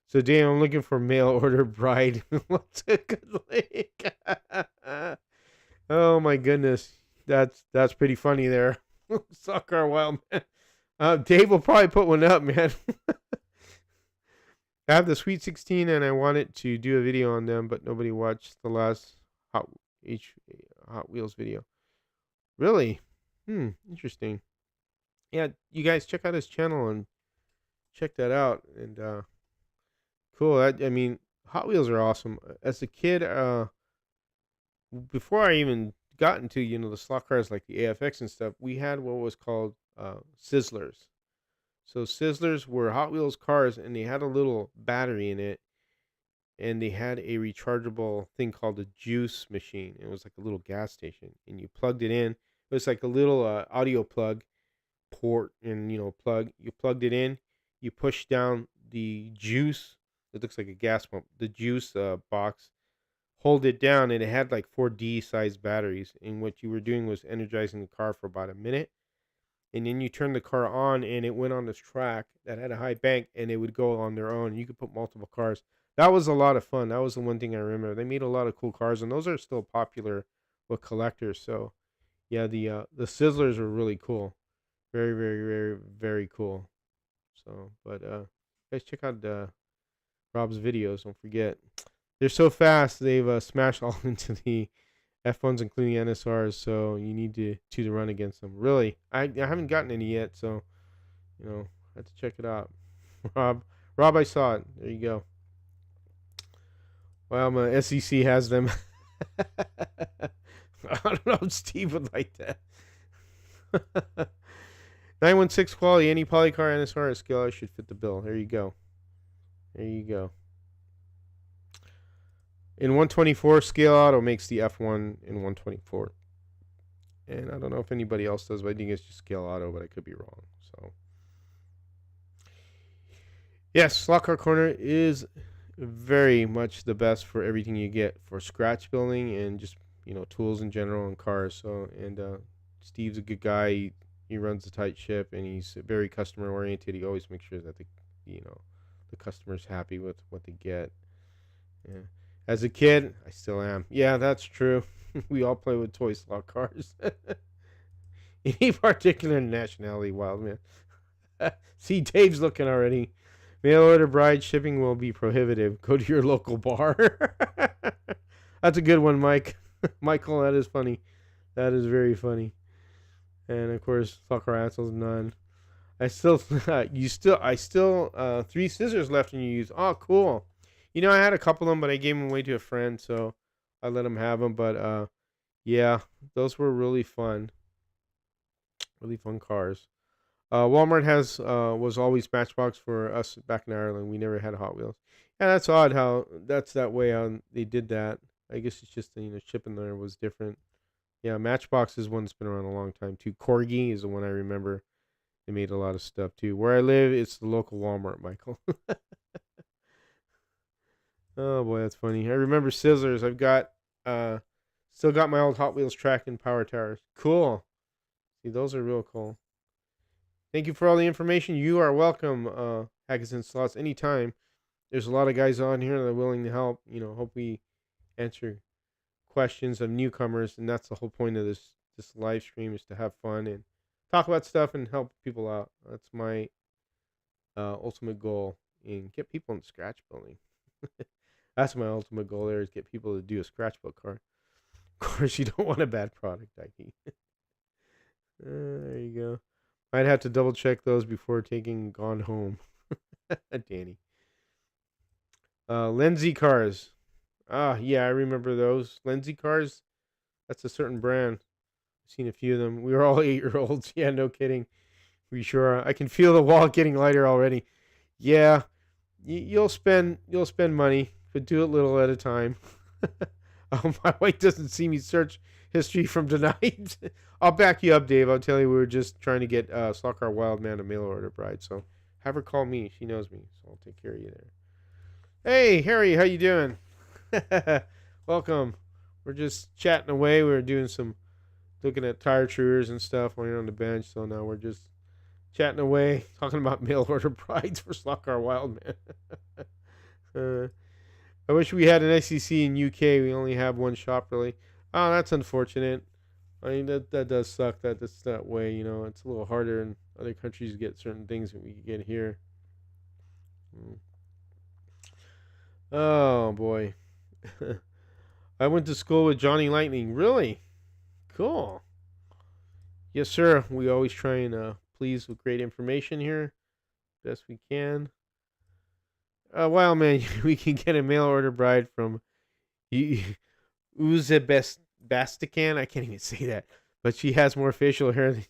so, Dan, I'm looking for mail order bride. What's a good link? Oh my goodness, that's pretty funny there. Soccer Wild man. Dave will probably put one up, man. I have the Sweet 16 and I wanted to do a video on them, but nobody watched the last Hot Wheels video. Really? Interesting. Yeah, you guys check out his channel and check that out. And cool. I mean, Hot Wheels are awesome. As a kid, before I even got into the slot cars like the AFX and stuff, we had what was called Sizzlers. So Sizzlers were Hot Wheels cars, and they had a little battery in it, and they had a rechargeable thing called a juice machine. It was like a little gas station, and you plugged it in. It was like a little audio plug port, and plug. You plugged it in. You push down the juice. It looks like a gas pump. The juice box. Hold it down, and it had like 4D sized batteries. And what you were doing was energizing the car for about a minute. And then you turn the car on, and it went on this track that had a high bank, and it would go on their own. You could put multiple cars. That was a lot of fun. That was the one thing I remember. They made a lot of cool cars, and those are still popular with collectors. So, yeah, the Sizzlers were really cool. Very, very, very, very cool. So, but guys, check out Rob's videos. Don't forget. They're so fast. They've smashed all into the F1s, including NSRs, so you need to run against them. Really, I haven't gotten any yet, so I have to check it out. Rob, I saw it. There you go. Well, my SEC has them. I don't know if Steve would like that. 916 quality, any polycar NSR or scale should fit the bill. There you go. There you go. In 124, Scale Auto makes the F1 in 124. And I don't know if anybody else does, but I think it's just Scale Auto, but I could be wrong. So, yes, Slot Car Corner is very much the best for everything you get for scratch building and just, tools in general and cars. So, and Steve's a good guy. He runs a tight ship, and he's very customer oriented. He always makes sure that the customer's happy with what they get. Yeah. As a kid, I still am. Yeah, that's true. We all play with toy slot cars. Any particular nationality, wild man? See, Dave's looking already. Mail order bride shipping will be prohibitive. Go to your local bar. That's a good one, Mike. Michael, that is funny. That is very funny. And of course, slot car assholes, none. I still 3 scissors left and you use. Oh, cool. I had a couple of them, but I gave them away to a friend, so I let him have them. But yeah, those were really fun cars. Walmart was always Matchbox for us back in Ireland. We never had Hot Wheels. Yeah, that's odd how that's that way. They did that. I guess it's just shipping there was different. Yeah, Matchbox is one that's been around a long time too. Corgi is the one I remember. They made a lot of stuff too. Where I live, it's the local Walmart, Michael. Oh boy, that's funny. I remember Sizzlers. I've got still got my old Hot Wheels track and power towers. Cool. See, those are real cool. Thank you for all the information. You are welcome, Hackers and Slots, anytime. There's a lot of guys on here that are willing to help. Hope we answer questions of newcomers, and that's the whole point of this live stream, is to have fun and talk about stuff and help people out. That's my ultimate goal, and get people in scratch building. That's my ultimate goal there, is get people to do a scratch build car. Of course, you don't want a bad product, Ike. There you go. Might have to double check those before taking Gone Home. Danny. Lindsay cars. Yeah, I remember those. Lindsay cars. That's a certain brand. I've seen a few of them. We were all 8-year-olds. Yeah, no kidding. We sure are. I can feel the wall getting lighter already. Yeah. You'll spend money, but do it little at a time. My wife doesn't see me search history from tonight. I'll back you up, Dave. I'll tell you, we were just trying to get Slot Car Wild Man a mail order bride. So Have her call me. She knows me, so I'll take care of you there. Hey, Harry, how you doing? Welcome. We're just chatting away. We were doing some looking at tire chewers and stuff when you're on the bench. So now we're just chatting away, talking about mail order brides for Slot Car Wild Man. I wish we had an SEC in UK. We only have one shop really. Oh, that's unfortunate. I mean that does suck that that's that way. You know, it's a little harder in other countries to get certain things that we can get here. Mm. Oh boy. I went to school with Johnny Lightning. Really? Cool. Yes, sir. We always try and please with great information here, best we can. Wow, man, we can get a mail order bride from Uzbekistan. I can't even say that, but she has more facial hair than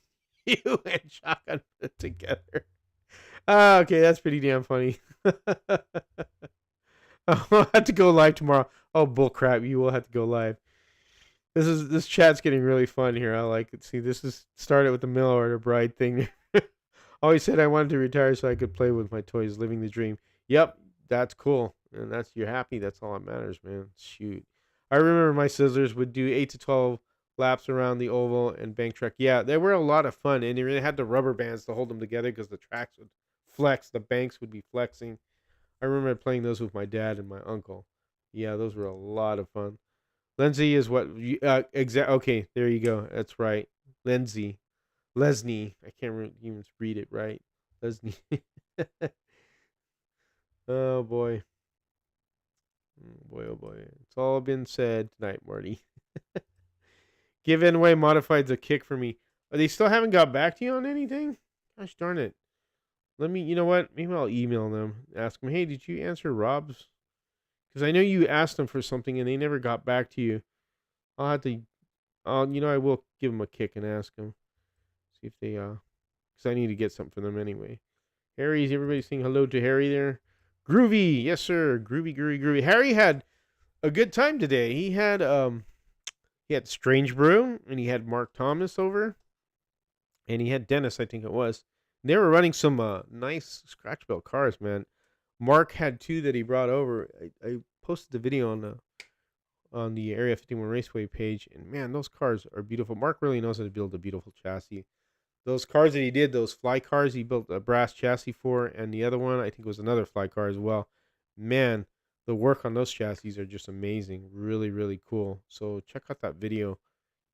you and Shotgun put together. Okay, that's pretty damn funny. I'll have to go live tomorrow. Oh, bullcrap! You will have to go live. This chat's getting really fun here. I like it. See, this is started with the mail order bride thing. Always said I wanted to retire so I could play with my toys, living the dream. Yep, that's cool, and that's you're happy. That's all that matters, man. Shoot, I remember my Sizzlers would do 8 to 12 laps around the oval and bank track. Yeah, they were a lot of fun, and they really had the rubber bands to hold them together because the tracks would flex, the banks would be flexing. I remember playing those with my dad and my uncle. Yeah, those were a lot of fun. Lindsay is what okay, there you go. That's right. Lindsay. Lesney. I can't even read it right. Lesney. Oh boy. Oh boy, oh boy. It's all been said tonight, Marty. Give away modifieds a kick for me. They still haven't got back to you on anything? Gosh darn it. Let me, you know what? Maybe I'll email them. Ask them, hey, did you answer Rob's? Because I know you asked them for something and they never got back to you. I'll have to, I will give them a kick and ask them. See if they, because I need to get something for them anyway. Harry's, everybody saying hello to Harry there. Groovy, yes sir, groovy, groovy, groovy. Harry had a good time today. He had Strange Brew and he had Mark Thomas over, and he had Dennis, I think it was. They were running some nice scratch belt cars, man. Mark had two that he brought over. I posted the video on the Area 51 Raceway page, and man, those cars are beautiful. Mark really knows how to build a beautiful chassis. Those cars that he did, those fly cars, he built a brass chassis for, and the other one, I think, was another fly car as well. Man, the work on those chassis are just amazing. Really, really cool. So check out that video.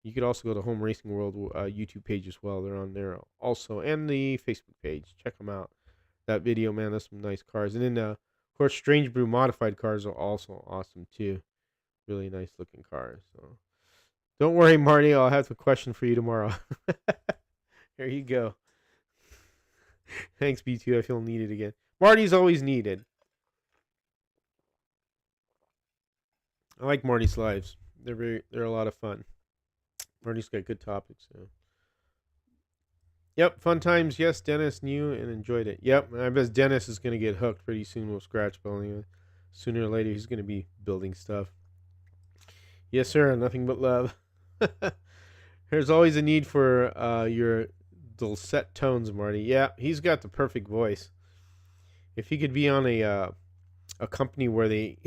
You could also go to Home Racing World YouTube page as well. They're on there also, and the Facebook page. Check them out. That video, man, that's some nice cars. And then, of course, Strange Brew modified cars are also awesome too. Really nice looking cars. So don't worry, Marty. I'll have a question for you tomorrow. There you go. Thanks, B2. I feel needed again. Marty's always needed. I like Marty's lives. They're a lot of fun. Marty's got good topics. So. Yep, fun times. Yes, Dennis knew and enjoyed it. Yep, I bet Dennis is going to get hooked pretty soon with scratch building. Sooner or later, he's going to be building stuff. Yes, sir. Nothing but love. There's always a need for your dulcet tones, Marty. Yeah, he's got the perfect voice. If he could be on a company where they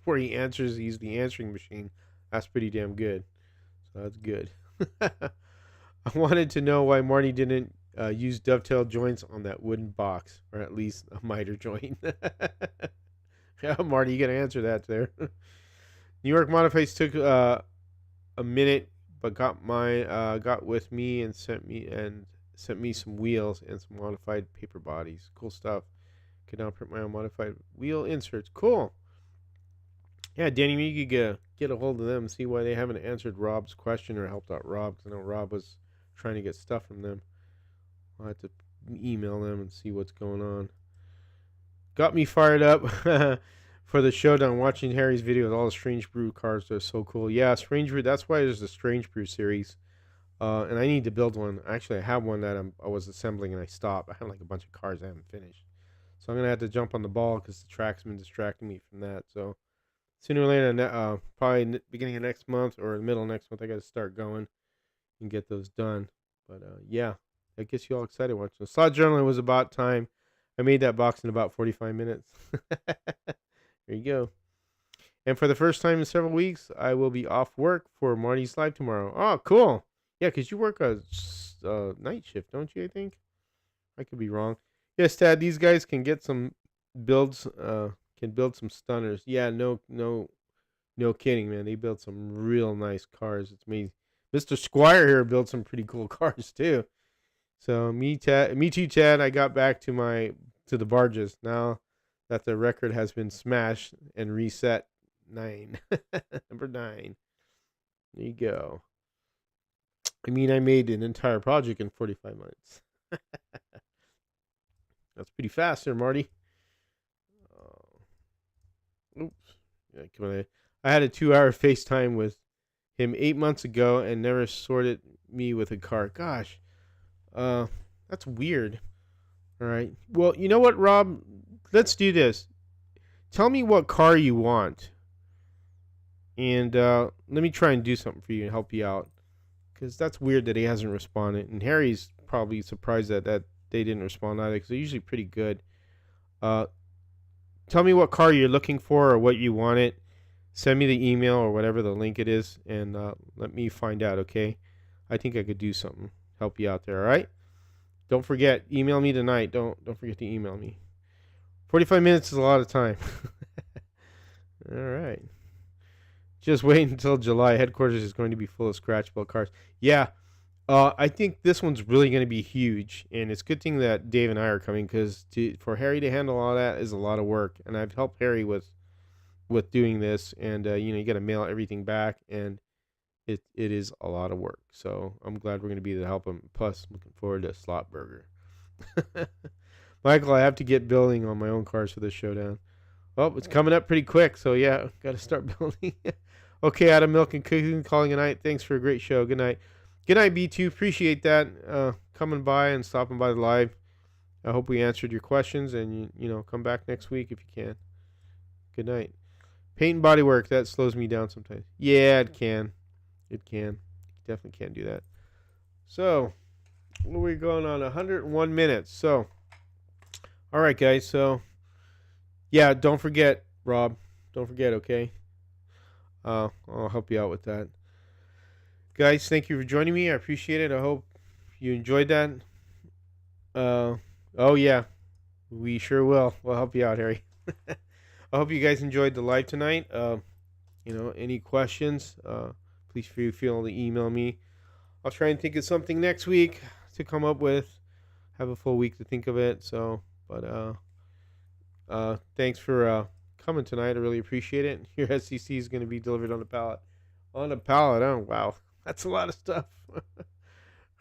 where he answers, he's the answering machine. That's pretty damn good. So that's good. I wanted to know why Marty didn't use dovetail joints on that wooden box, or at least a miter joint. Yeah, Marty, you gotta answer that there. New York Modifieds took a minute, but got with me and sent me some wheels and some modified paper bodies. Cool stuff. Can now print my own modified wheel inserts. Cool. Yeah, Danny, you could get a hold of them and see why they haven't answered Rob's question or helped out Rob, because I know Rob was trying to get stuff from them. I'll have to email them and see what's going on. Got me fired up for the showdown. Watching Harry's video with all the Strange Brew cars, they're so cool. Yeah, Strange Brew. That's why there's the Strange Brew series. And I need to build one. Actually, I have one that I was assembling and I stopped. I have like a bunch of cars I haven't finished. So I'm going to have to jump on the ball because the track's been distracting me from that. So sooner or later, probably beginning of next month or the middle of next month, I got to start going and get those done. But yeah, that gets you all excited watching. Slot Journaling was about time. I made that box in about 45 minutes. There you go. And for the first time in several weeks, I will be off work for Marty's live tomorrow. Oh, cool. Yeah, because you work a night shift, don't you, I think? I could be wrong. Yes, Tad, these guys can get some builds, can build some stunners. Yeah, no kidding, man. They build some real nice cars. It's me. Mr. Squire here built some pretty cool cars too. So me too, Chad. I got back to the barges now that the record has been smashed and reset. 9, number 9. There you go. I mean, I made an entire project in 45 minutes. That's pretty fast there, Marty. Oops. Yeah, come on. I had a 2-hour FaceTime with him 8 months ago and never sorted me with a car. Gosh. That's weird. All right. Well, you know what, Rob? Let's do this. Tell me what car you want. And let me try and do something for you and help you out. Because that's weird that he hasn't responded. And Harry's probably surprised that they didn't respond either, because they're usually pretty good. Tell me what car you're looking for or what you wanted. Send me the email or whatever the link it is, and let me find out, okay? I think I could do something. Help you out there, all right? Don't forget, email me tonight. Don't forget to email me. 45 minutes is a lot of time. All right. Just wait until July. Headquarters is going to be full of scratch built cars. Yeah. I think this one's really going to be huge, and it's a good thing that Dave and I are coming, because for Harry to handle all that is a lot of work, and I've helped Harry with doing this, and you got to mail everything back, and it is a lot of work. So I'm glad we're going to be there to help him. Plus, looking forward to Slot Burger. Michael, I have to get building on my own cars for this showdown. Well, it's coming up pretty quick, so yeah, got to start building. Okay, Adam, Milk and Cooking, calling a night. Thanks for a great show. Good night. Good night, B2. Appreciate that. Coming by and stopping by the live. I hope we answered your questions, and you come back next week if you can. Good night. Paint and body work, that slows me down sometimes. Yeah, it can. It can. Definitely can do that. So, we're going on 101 minutes. So, all right, guys. So, yeah, don't forget, Rob. Don't forget, okay? I'll help you out with that. Guys, thank you for joining me. I appreciate it. I hope you enjoyed that. Oh, yeah. We sure will. We'll help you out, Harry. I hope you guys enjoyed the live tonight. Any questions, please feel free to email me. I'll try and think of something next week to come up with. Have a full week to think of it. So, but thanks for coming tonight. I really appreciate it. Your SCC is going to be delivered on a pallet. On a pallet. Oh, wow. That's a lot of stuff.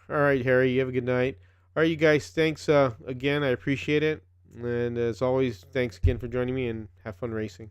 All right, Harry. You have a good night. All right, you guys. Thanks again. I appreciate it. And as always, thanks again for joining me, and have fun racing.